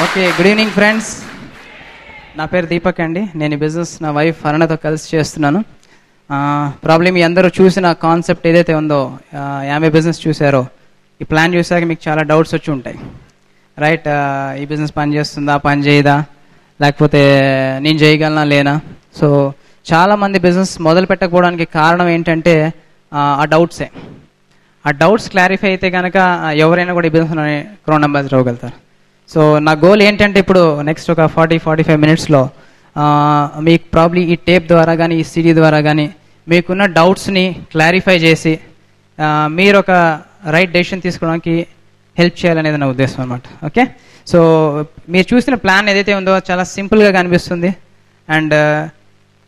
Okay, good evening friends. నా పేరు దీపక్ అండి. నేను ఈ బిజినెస్ నా వైఫ్ అరుణతో కలిసి చేస్తున్నాను. ప్రాబ్లమ్ మీ అందరూ చూసిన కాన్సెప్ట్ ఏదైతే ఉందో, యామే బిజినెస్ చూసారో, ఈ ప్లాన్ చూసాక మీకు చాలా డౌట్స్ వచ్చి ఉంటాయి, రైట్? ఈ బిజినెస్ పని చేస్తుందా, పని చేయదా, లేకపోతే నేను చేయగలనా లేనా? సో చాలామంది బిజినెస్ మొదలు పెట్టకపోవడానికి కారణం ఏంటంటే ఆ డౌట్సే. ఆ డౌట్స్ క్లారిఫై అయితే కనుక ఎవరైనా కూడా ఈ బిజినెస్ క్రౌన్ అంబాసిడర్ అవ్వగలుగుతారు. సో నా గోల్ ఏంటంటే ఇప్పుడు నెక్స్ట్ ఒక 40-45 మినిట్స్లో మీకు ప్రాబ్లీ ఈ టేప్ ద్వారా కానీ ఈ సిడీ ద్వారా కానీ మీకున్న డౌట్స్ని క్లారిఫై చేసి మీరు ఒక రైట్ డెసిషన్ తీసుకోవడానికి హెల్ప్ చేయాలనేది నా ఉద్దేశం అనమాట. ఓకే, సో మీరు చూసిన ప్లాన్ ఏదైతే ఉందో చాలా సింపుల్గా కనిపిస్తుంది అండ్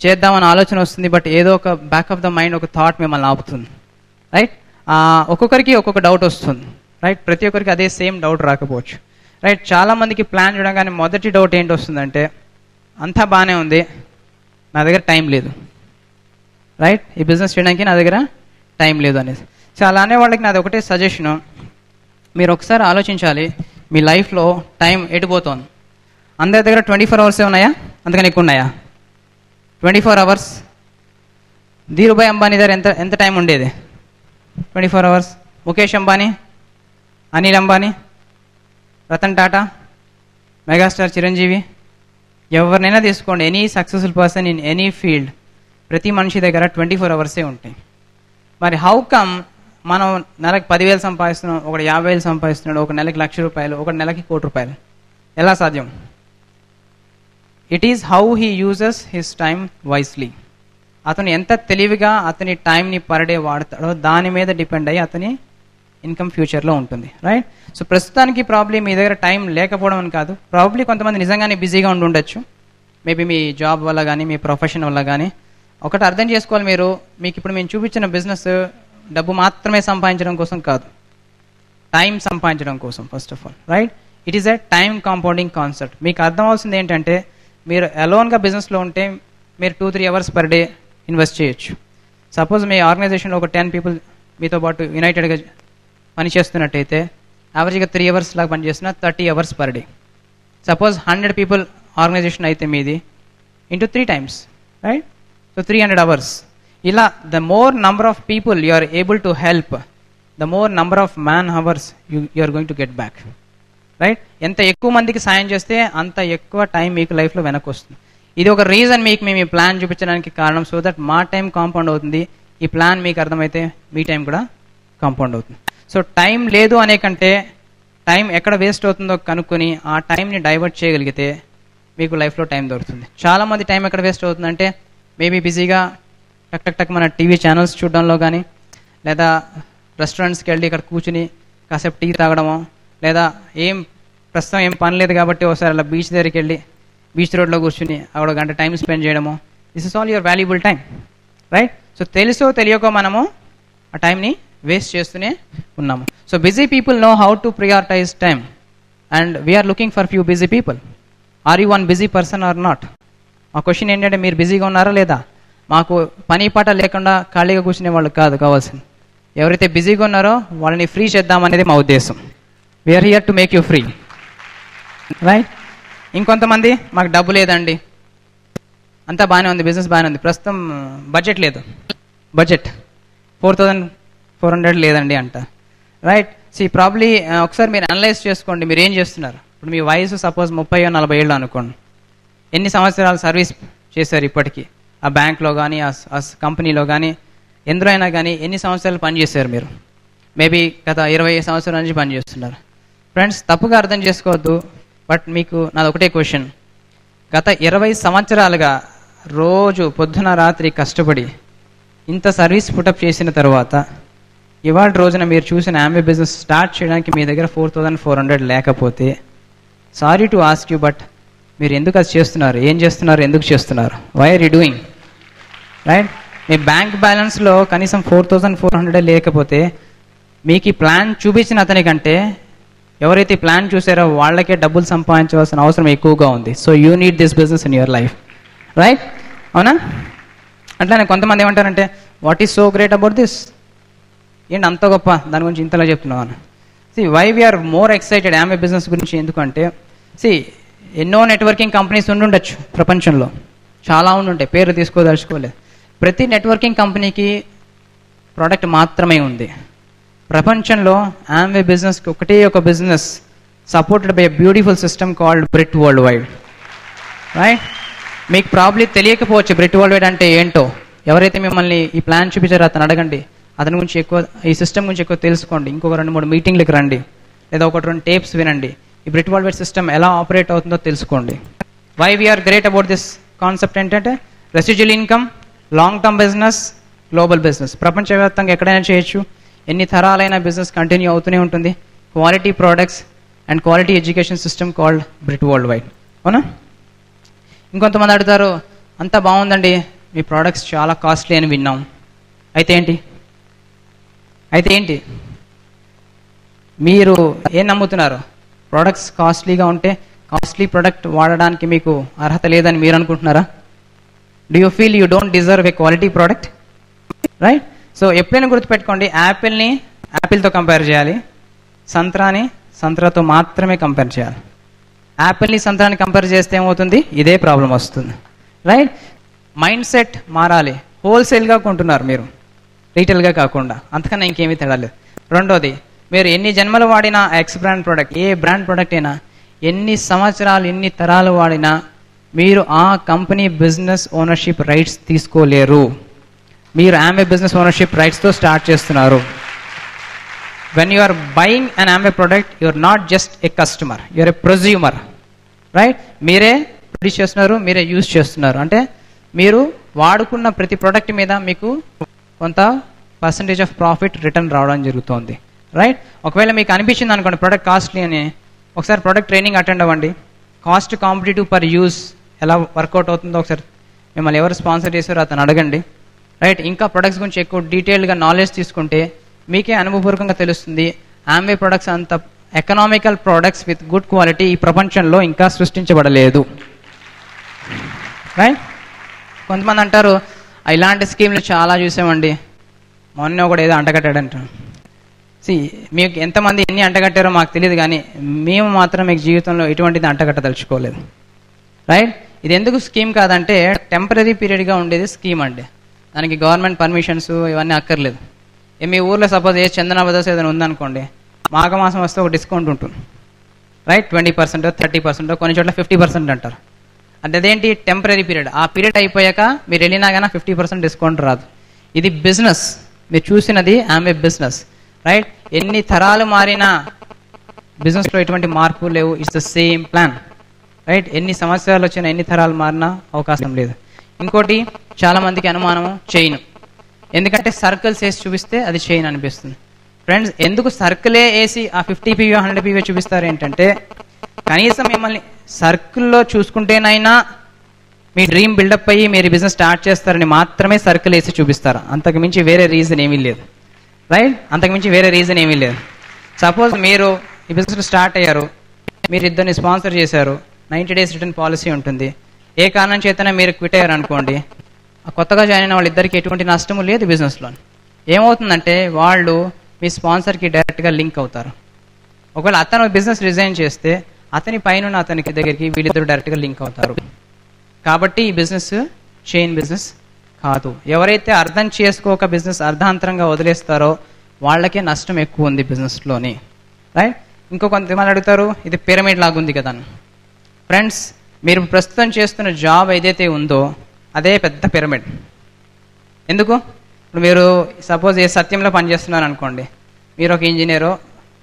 చేద్దామని ఆలోచన వస్తుంది, బట్ ఏదో ఒక బ్యాక్ ఆఫ్ ద మైండ్ ఒక థాట్ మిమ్మల్ని ఆపుతుంది, రైట్? ఒక్కొక్కరికి ఒక్కొక్క డౌట్ వస్తుంది, రైట్? ప్రతి ఒక్కరికి అదే సేమ్ డౌట్ రాకపోవచ్చు, రైట్? చాలామందికి ప్లాన్ చూడగానే మొదటి డౌట్ ఏంటి వస్తుందంటే, అంతా బాగానే ఉంది, నా దగ్గర టైం లేదు, రైట్? ఈ బిజినెస్ చేయడానికి నా దగ్గర టైం లేదు అనేది. సో అలా అనే వాళ్ళకి నాది ఒకటే సజెషను, మీరు ఒకసారి ఆలోచించాలి, మీ లైఫ్లో టైం ఎటుపోతుంది. అందరి దగ్గర 24 అవర్సే ఉన్నాయా? అంతకని ఎక్కువ ఉన్నాయా? 24 అవర్స్. ధీరుభాయ్ అంబానీ దగ్గర ఎంత టైం ఉండేది? 24 అవర్స్. ముఖేష్ అంబానీ, అనిల్ అంబానీ, రతన్ టాటా, మెగాస్టార్ చిరంజీవి, ఎవరినైనా తీసుకోండి, any successful person in any field, ప్రతి మనిషి దగ్గర 24 అవర్సే ఉంటాయి. మరి హౌ కమ్ మనం నెలకు 10,000 సంపాదిస్తున్నాం, ఒకటి 50,000 సంపాదిస్తున్నాడు, ఒక నెలకి ₹1,00,000, ఒక నెలకి ₹1,00,00,000? ఎలా సాధ్యం? It is how he uses his time wisely. అతను ఎంత తెలివిగా అతని టైంని పర్ డే వాడతాడో దాని మీద డిపెండ్ అయ్యి అతని ఇన్కమ్ ఫ్యూచర్లో ఉంటుంది, రైట్? సో ప్రస్తుతానికి ప్రాబ్లీ మీ దగ్గర టైం లేకపోవడం అని కాదు, ప్రాబ్లీ కొంతమంది నిజంగానే బిజీగా ఉండొచ్చు, మేబీ మీ జాబ్ వల్ల కానీ మీ ప్రొఫెషన్ వల్ల కానీ. ఒకటి అర్థం చేసుకోవాలి, మీకు ఇప్పుడు మేము చూపించిన బిజినెస్ డబ్బు మాత్రమే సంపాదించడం కోసం కాదు, టైం సంపాదించడం కోసం first of all, right? It is a time compounding concept. మీకు అర్థం అవుతుంది ఏంటంటే, మీరు అలోన్గా బిజినెస్లో ఉంటే మీరు 2-3 అవర్స్ పర్ డే ఇన్వెస్ట్ చేయొచ్చు. సపోజ్ మీ ఆర్గనైజేషన్లో ఒక 10 పీపుల్ మీతో పాటు యునైటెడ్గా పనిచేస్తున్నట్టయితే యావరేజ్గా 3 అవర్స్ లాగా పనిచేస్తున్న 30 hours per day. Suppose 100 people organization అయితే మీది into 3 times, right? So 300 hours. ఇలా the more number of people you are able to help, the more number of man hours you are going to get back, right? ఎంత ఎక్కువ మందికి సాయం చేస్తే అంత ఎక్కువ టైం మీకు లైఫ్లో వెనక్కి వస్తుంది. ఇది ఒక రీజన్ మేము ఈ ప్లాన్ చూపించడానికి కారణం, సో దట్ మా టైం కాంపౌండ్ అవుతుంది. ఈ ప్లాన్ మీకు అర్థమైతే మీ టైం కూడా కాంపౌండ్ అవుతుంది. సో టైం లేదు అనే కంటే టైం ఎక్కడ వేస్ట్ అవుతుందో కనుక్కొని ఆ టైంని డైవర్ట్ చేయగలిగితే మీకు లైఫ్లో టైం దొరుకుతుంది. చాలామంది టైం ఎక్కడ వేస్ట్ అవుతుందంటే, మేబీ బిజీగా టక్ మన టీవీ ఛానల్స్ చూడడంలో కానీ, లేదా రెస్టారెంట్స్కి వెళ్ళి ఇక్కడ కూర్చుని కాసేపు టీ తాగడమో, లేదా ప్రస్తుతం ఏం పని లేదు కాబట్టి ఒకసారి అలా బీచ్ దగ్గరికి వెళ్ళి బీచ్ రోడ్లో కూర్చుని అక్కడ 1 గంట టైం స్పెండ్ చేయడము. This is all your valuable time, right? So తెలుసో తెలియకో మనము ఆ టైంని వేస్ట్ చేస్తూనే ఉన్నాము. So busy people know how to prioritise time and we are looking for few busy people. Are you one busy person or not? మా question ఏంటంటే, మీరు బిజీగా ఉన్నారా లేదా? మాకు పని పాట లేకుండా ఖాళీగా కూర్చునే వాళ్ళు కాదు కావాల్సింది. ఎవరైతే బిజీగా ఉన్నారో వాళ్ళని ఫ్రీ చేద్దామనేది మా ఉద్దేశం. We are here to make you free, right? ఇంకొంతమంది, మాకు డబ్బు లేదండి, అంతా బాగానే ఉంది, బిజినెస్ బాగానే ఉంది, ప్రస్తుతం బడ్జెట్ లేదు, బడ్జెట్ 4,400 లేదండి అంట, రైట్? సో ప్రాబ్లీ ఒకసారి మీరు అనలైజ్ చేసుకోండి, మీరు ఏం చేస్తున్నారు. ఇప్పుడు మీ వయసు సపోజ్ 30-40 ఏళ్ళు అనుకోండి. ఎన్ని సంవత్సరాలు సర్వీస్ చేశారు ఇప్పటికీ? ఆ బ్యాంక్లో కానీ, ఆ కంపెనీలో కానీ, ఎందులో అయినా కానీ ఎన్ని సంవత్సరాలు పనిచేశారు మీరు? మేబీ గత 20 సంవత్సరాల నుంచి పనిచేస్తున్నారు. ఫ్రెండ్స్, తప్పుగా అర్థం చేసుకోవద్దు, బట్ మీకు నాది ఒకటే క్వశ్చన్. గత 20 సంవత్సరాలుగా రోజు పొద్దున రాత్రి కష్టపడి ఇంత సర్వీస్ పుటప్ చేసిన తర్వాత ఇవాళ రోజున మీరు చూసిన యామే బిజినెస్ స్టార్ట్ చేయడానికి మీ దగ్గర 4,400 లేకపోతే, sorry to ask you, but మీరు ఎందుకు అది చేస్తున్నారు? ఏం చేస్తున్నారు? ఎందుకు చేస్తున్నారు? Why are you doing, right? మీ బ్యాంక్ బ్యాలెన్స్లో కనీసం 4,400 లేకపోతే మీకు ఈ ప్లాన్ చూపించిన అతనికంటే ఎవరైతే ప్లాన్ చూసారో వాళ్ళకే డబ్బులు సంపాదించవలసిన అవసరం ఎక్కువగా ఉంది. So you need this business in your life, right? అవునా? అట్లానే కొంతమంది ఏమంటారంటే, what is so great about this? ఏంటి అంత గొప్ప దాని గురించి ఇంతలా చెప్తున్నావు అని. వై వీఆర్ మోర్ ఎక్సైటెడ్ యామే బిజినెస్ గురించి ఎందుకంటే, ఎన్నో నెట్వర్కింగ్ కంపెనీస్ ఉండుండొచ్చు ప్రపంచంలో, చాలా ఉండుంటాయి, పేరు తీసుకోదలుచుకోలేదు. ప్రతి నెట్వర్కింగ్ కంపెనీకి ప్రోడక్ట్ మాత్రమే ఉంది. ప్రపంచంలో ఆమ్వే బిజినెస్కి ఒకటే ఒక business supported by a beautiful system called Britt world wide. Right? మీకు ప్రాబ్లీ తెలియకపోవచ్చు బ్రిట్ వరల్డ్ వైడ్ అంటే ఏంటో. ఎవరైతే మిమ్మల్ని ఈ ప్లాన్ చూపించారో అతను అడగండి, అతని గురించి ఎక్కువ, ఈ సిస్టమ్ గురించి ఎక్కువ తెలుసుకోండి. ఇంకొక 2-3 మీటింగ్లకు రండి, లేదా 1-2 టేప్స్ వినండి. ఈ బ్రిట్ వరల్డ్ వైడ్ సిస్టమ్ ఎలా ఆపరేట్ అవుతుందో తెలుసుకోండి. Why we're great about this concept ఏంటంటే residual income, long term business, global business. ప్రపంచవ్యాప్తంగా ఎక్కడైనా చేయొచ్చు, ఎన్ని తరాలైన బిజినెస్ కంటిన్యూ అవుతూనే ఉంటుంది. Quality products and quality education system called Britt world wide. అవునా? ఇంకొంతమంది అడుగుతారు, అంతా బాగుందండి, మీ ప్రోడక్ట్స్ చాలా కాస్ట్లీ అని విన్నాం, అయితే ఏంటి? మీరు ఏం నమ్ముతున్నారు? ప్రోడక్ట్స్ కాస్ట్లీగా ఉంటే కాస్ట్లీ ప్రోడక్ట్ వాడడానికి మీకు అర్హత లేదని మీరు అనుకుంటున్నారా? Do you feel you don't deserve A quality product? Right? So ఎప్పుడైనా గుర్తుపెట్టుకోండి, యాపిల్ని యాపిల్తో కంపేర్ చేయాలి, సంత్రాని సంత్రాతో మాత్రమే కంపేర్ చేయాలి. యాపిల్ని సంత్రాన్ని కంపేర్ చేస్తే ఏమవుతుంది? ఇదే ప్రాబ్లం వస్తుంది. రైట్? మైండ్ సెట్ మారాలి. హోల్సేల్గా కొంటున్నారు మీరు, రీటైల్గా కాకుండా, అంతకన్నా ఇంకేమీ తేడాలేదు. రెండోది, మీరు ఎన్ని జన్మలు వాడినా ఎక్స్ బ్రాండ్ ప్రోడక్ట్, ఏ బ్రాండ్ ప్రోడక్ట్ అయినా ఎన్ని సంవత్సరాలు ఎన్ని తరాలు వాడినా మీరు ఆ కంపెనీ బిజినెస్ ఓనర్షిప్ రైట్స్ తీసుకోలేరు. మీరు ఆమ్వే బిజినెస్ ఓనర్షిప్ రైట్స్తో స్టార్ట్ చేస్తున్నారు. When you are buying an Amway product, you are not just a customer, you are a prosumer. Right? మీరే ప్రొడ్యూస్ చేస్తున్నారు, మీరే యూజ్ చేస్తున్నారు. అంటే మీరు వాడుకున్న ప్రతి ప్రోడక్ట్ మీద మీకు కొంత పర్సంటేజ్ ఆఫ్ ప్రాఫిట్ రిటర్న్ రావడం జరుగుతుంది. రైట్? ఒకవేళ మీకు అనిపించింది అనుకోండి ప్రోడక్ట్ కాస్ట్లీ అని, ఒకసారి ప్రోడక్ట్ ట్రైనింగ్ అటెండ్ అవ్వండి. కాస్ట్ కాంపిటేటివ్ పర్ యూజ్ ఎలా వర్కౌట్ అవుతుందో ఒకసారి మిమ్మల్ని ఎవరు స్పాన్సర్ చేశారో అతను అడగండి. రైట్? ఇంకా ప్రొడక్ట్స్ గురించి ఎక్కువ డీటెయిల్గా నాలెడ్జ్ తీసుకుంటే మీకే అనుభవపూర్వకంగా తెలుస్తుంది ఆమ్వే ప్రొడక్ట్స్ అంత economical products with good quality ఈ ప్రపంచంలో ఇంకా సృష్టించబడలేదు. రైట్? కొంతమంది అంటారు, ఇలాంటి స్కీమ్లు చాలా చూసామండి, మొన్న కూడా ఏదో అంటగట్టాడంటారు. మీకు ఎంతమంది ఎన్ని అంటగట్టారో మాకు తెలియదు, కానీ మేము మాత్రం మీకు జీవితంలో ఎటువంటిది అంటగట్టదలుచుకోలేదు. రైట్? ఇది ఎందుకు స్కీమ్ కాదంటే టెంపరీ పీరియడ్గా ఉండేది స్కీమ్ అండి. దానికి గవర్నమెంట్ పర్మిషన్స్ ఇవన్నీ అక్కర్లేదు. మీ ఊర్లో సపోజ్ ఏ చందన బ్రదర్స్ ఏదైనా ఉందనుకోండి, మాఘమాసం వస్తే ఒక డిస్కౌంట్ ఉంటుంది. రైట్? 20%, 30%, కొన్ని చోట్ల 50% అంటారు. అంటే అదేంటి? Temporary period. ఆ పీరియడ్ అయిపోయాక మీరు వెళ్ళినా కానీ 50% డిస్కౌంట్ రాదు. ఇది బిజినెస్, మీరు చూసినది ఆమె బిజినెస్. రైట్? ఎన్ని తరాలు మారినా బిజినెస్లో ఎటువంటి మార్పు లేవు. It's the same plan. Right? ఎన్ని సంవత్సరాలు వచ్చినా ఎన్ని తరాలు మారినా అవకాశం లేదు. ఇంకోటి, చాలా మందికి అనుమానము చైన్. ఎందుకంటే సర్కిల్స్ వేసి చూపిస్తే అది చైన్ అనిపిస్తుంది. ఫ్రెండ్స్, ఎందుకు సర్కిలే వేసి ఆ 50 PV 100 PV చూపిస్తారు ఏంటంటే, కనీసం మిమ్మల్ని సర్కిల్లో చూసుకుంటేనైనా మీ డ్రీమ్ బిల్డప్ అయ్యి మీరు బిజినెస్ స్టార్ట్ చేస్తారని మాత్రమే సర్కిల్ వేసి చూపిస్తారు. అంతకుమించి వేరే రీజన్ ఏమీ లేదు. రైట్? అంతకుమించి వేరే రీజన్ ఏమీ లేదు. సపోజ్ మీరు ఈ బిజినెస్ స్టార్ట్ అయ్యారు, మీరు ఇద్దరిని స్పాన్సర్ చేశారు, 90 days రిటర్న్ పాలసీ ఉంటుంది. ఏ కారణం చేతనే మీరు క్విట్ అయ్యారు అనుకోండి, ఆ కొత్తగా జాయిన్ అయిన వాళ్ళిద్దరికి ఎటువంటి నష్టము లేదు బిజినెస్లో. ఏమవుతుందంటే వాళ్ళు మీ స్పాన్సర్కి డైరెక్ట్గా లింక్ అవుతారు. ఒకవేళ అతను బిజినెస్ రిజైన్ చేస్తే అతని పైన అతనికి దగ్గరికి వీళ్ళిద్దరు డైరెక్ట్గా లింక్ అవుతారు. కాబట్టి ఈ బిజినెస్ చైన్ బిజినెస్ కాదు. ఎవరైతే అర్థం చేసుకోక బిజినెస్ అర్ధాంతరంగా వదిలేస్తారో వాళ్ళకే నష్టం ఎక్కువ ఉంది బిజినెస్లోని. రైట్? ఇంకో కొంతమంది అడుగుతారు, ఇది పిరమిడ్ లాగా ఉంది కదా. ఫ్రెండ్స్, మీరు ప్రస్తుతం చేస్తున్న జాబ్ ఏదైతే ఉందో అదే పెద్ద పిరమిడ్. ఎందుకు? ఇప్పుడు మీరు సపోజ్ ఏ సత్యంలో పనిచేస్తున్నారు అనుకోండి, మీరు ఒక ఇంజనీరో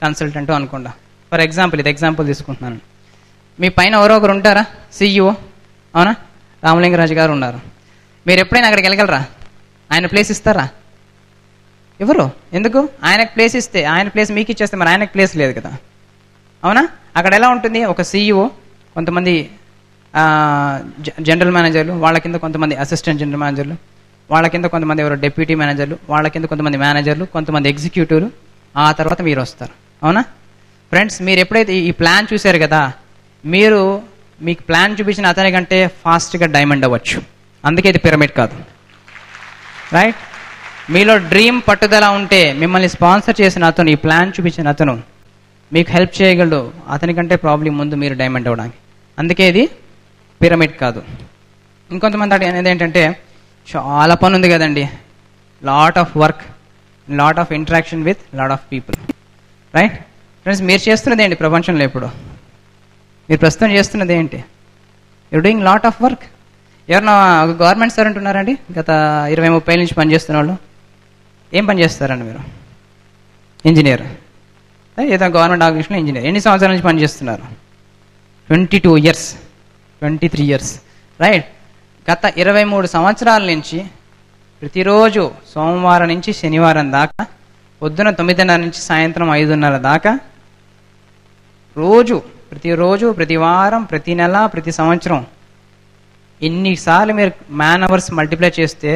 కన్సల్టెంటో అనుకోండి. ఫర్ ఎగ్జాంపుల్, ఇది ఎగ్జాంపుల్ తీసుకుంటున్నాను. మీ పైన ఎవరో ఒకరు ఉంటారా? CEO, అవునా? రామలింగరాజు గారు ఉన్నారు. మీరు ఎప్పుడైనా అక్కడికి వెళ్ళగలరా? ఆయన ప్లేస్ ఇస్తారా? ఎవరు? ఎందుకు? ఆయనకు ప్లేస్ ఇస్తే, ఆయన ప్లేస్ మీకు ఇచ్చేస్తే మరి ఆయనకు ప్లేస్ లేదు కదా. అవునా? అక్కడ ఎలా ఉంటుంది? ఒక CEO, కొంతమంది జనరల్ మేనేజర్లు, వాళ్ళ కింద కొంతమంది అసిస్టెంట్ జనరల్ మేనేజర్లు, వాళ్ళ కింద కొంతమంది ఎవరో డిప్యూటీ మేనేజర్లు, వాళ్ళ కింద కొంతమంది మేనేజర్లు, కొంతమంది ఎగ్జిక్యూటివ్లు, ఆ తర్వాత మీరు వస్తారు. అవునా? ఫ్రెండ్స్, మీరు ఎప్పుడైతే ఈ ప్లాన్ చూశారు కదా, మీరు మీకు ప్లాన్ చూపించిన అతని కంటే ఫాస్ట్గా డైమండ్ అవ్వచ్చు. అందుకే ఇది పిరమిడ్ కాదు. రైట్? మీలో డ్రీమ్ పట్టుదల ఉంటే మిమ్మల్ని స్పాన్సర్ చేసిన అతను, ఈ ప్లాన్ చూపించిన అతను మీకు హెల్ప్ చేయగలడు, అతనికంటే ప్రాబ్లం ముందు మీరు డైమండ్ అవ్వడానికి. అందుకే ఇది పిరమిడ్ కాదు. ఇంకొంతమంది అనేది ఏంటంటే చాలా పని ఉంది కదండి, lot of work, lot of interaction with lot of people, right friends? మీరు చేస్తున్నది ఏంటి ప్రపంచంలో? ఇప్పుడు మీరు ప్రస్తుతం చేస్తున్నది ఏంటి? You're doing lot of work. ఎవరన్నా గవర్నమెంట్ సర్వెంట్ ఉన్నారండి గత 20-30 నుంచి పనిచేస్తున్న వాళ్ళు? ఏం పని చేస్తారండి మీరు? ఇంజనీర్, ఏదో గవర్నమెంట్ ఆర్గనైజేషన్లో ఇంజనీర్. ఎన్ని సంవత్సరాల నుంచి పనిచేస్తున్నారు? 22 years, 23 years, రైట్? గత 23 సంవత్సరాల నుంచి ప్రతిరోజు సోమవారం నుంచి శనివారం దాకా పొద్దున 9:30 నుంచి సాయంత్రం 5:30 దాకా ప్రతిరోజు, ప్రతి వారం, ప్రతి నెల, ప్రతి సంవత్సరం ఎన్నిసార్లు మీరు మ్యాన్ అవర్స్ మల్టిప్లై చేస్తే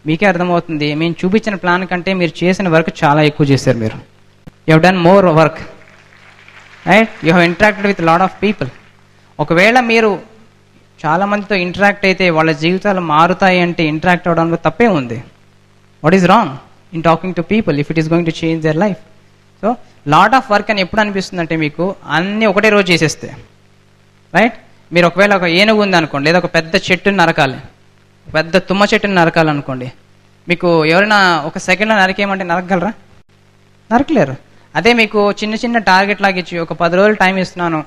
మీకే అర్థమవుతుంది, మేము చూపించిన ప్లాన్ కంటే మీరు చేసిన వర్క్ చాలా ఎక్కువ చేశారు. మీరు you have done more work, right? You have interacted with lot of people. ఒకవేళ మీరు చాలా మందితో ఇంటరాక్ట్ అయితే వాళ్ళ జీవితాలు మారుతాయి అంటే ఇంటరాక్ట్ అవడంలో తప్పే ఉంది. What is wrong in talking to people if it is going to change their life? So lot of work అని ఎప్పుడు అనిపిస్తుంది అంటే మీకు అన్నీ ఒకటే రోజు చేసేస్తే, రైట్? మీరు ఒకవేళ ఒక ఏనుగు ఉంది అనుకోండి, లేదా ఒక పెద్ద చెట్టుని నరకాలి, పెద్ద తుమ్మ చెట్టుని నరకాలనుకోండి, మీకు ఎవరైనా ఒక సెకండ్లో నరికేయమంటే నరకగలరా? నరకలేరు. అదే మీకు చిన్న చిన్న టార్గెట్ లాగా ఇచ్చి ఒక 10 రోజులు టైం ఇస్తున్నాను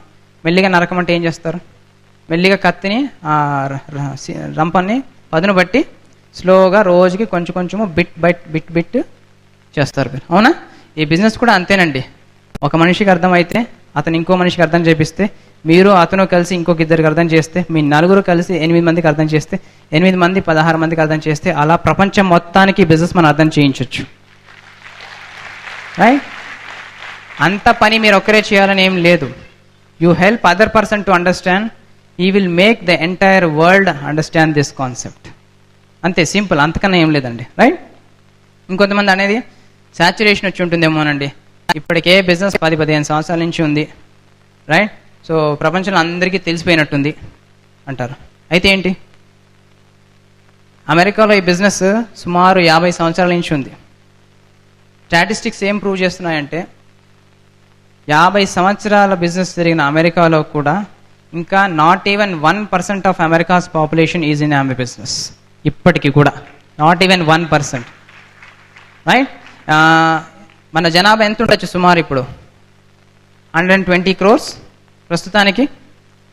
మెల్లిగా నరకమంటే ఏం చేస్తారు? మెల్లిగా కత్తిని రంపాన్ని పదును బట్టి స్లోగా రోజుకి కొంచెం కొంచెము బిట్ చేస్తారు మీరు, అవునా? ఈ బిజినెస్ కూడా అంతేనండి. ఒక మనిషికి అర్థమైతే అతను ఇంకో మనిషికి అర్థం చేపిస్తే, మీరు అతను కలిసి ఇంకొక ఇద్దరికి అర్థం చేస్తే, మీ నలుగురు కలిసి 8 మందికి అర్థం చేస్తే, 8 మంది 16 మందికి అర్థం చేస్తే, అలా ప్రపంచం మొత్తానికి బిజినెస్ మనం అర్థం చేయించవచ్చు, రైట్? అంత పని మీరు ఒక్కరే చేయాలని ఏం లేదు. You help other person to understand, he will make the entire world understand this concept. అంతే, సింపుల్, అంతకన్నా ఏం లేదండి, రైట్? ఇంకొంతమంది అనేది సాచురేషన్ వచ్చి ఉంటుందేమోనండి, ఇప్పటికే బిజినెస్ 10-15 సంవత్సరాల నుంచి ఉంది, రైట్? సో ప్రపంచంలో అందరికీ తెలిసిపోయినట్టుంది అంటారు. అయితే ఏంటి? అమెరికాలో ఈ బిజినెస్ సుమారు 50 సంవత్సరాల నుంచి ఉంది. స్టాటిస్టిక్స్ ఏం ప్రూవ్ చేస్తున్నాయంటే 50 సంవత్సరాల బిజినెస్ జరిగిన అమెరికాలో కూడా ఇంకా not even 1% of America's population is in Amway business. ఇప్పటికీ కూడా నాట్ ఈవెన్ 1%, రైట్? మన జనాభా ఎంత ఉండొచ్చు? సుమారు ఇప్పుడు 120 crores ప్రస్తుతానికి,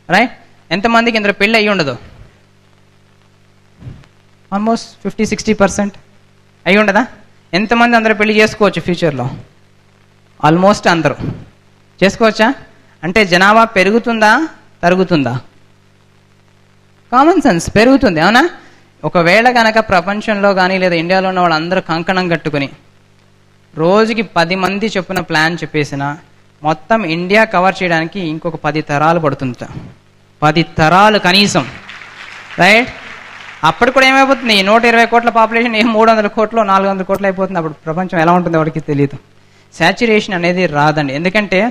రైట్? ఎంతమందికి ఇందులో పెళ్ళి అయ్యి ఉండదు? ఆల్మోస్ట్ 50-60% అయ్యి ఉండదా? ఎంతమంది అందరూ పెళ్లి చేసుకోవచ్చు ఫ్యూచర్లో? ఆల్మోస్ట్ అందరూ చేసుకోవచ్చా? అంటే జనాభా పెరుగుతుందా తరుగుతుందా? కామన్ సెన్స్ పెరుగుతుంది, అవునా? ఒకవేళ కనుక ప్రపంచంలో కానీ లేదా ఇండియాలో ఉన్న వాళ్ళందరూ కంకణం కట్టుకుని రోజుకి 10 మంది చొప్పున ప్లాన్ చెప్పేసిన మొత్తం ఇండియా కవర్ చేయడానికి ఇంకొక 10 తరాలు పడుతుందట. 10 తరాలు కనీసం, రైట్? అప్పుడు కూడా ఏమైపోతుంది? 120 కోట్ల పాపులేషన్ 300 కోట్లు 400 కోట్లు అయిపోతుంది. అప్పుడు ప్రపంచం ఎలా ఉంటుందో వాడికి తెలియదు. సాచురేషన్ అనేది రాదండి. ఎందుకంటే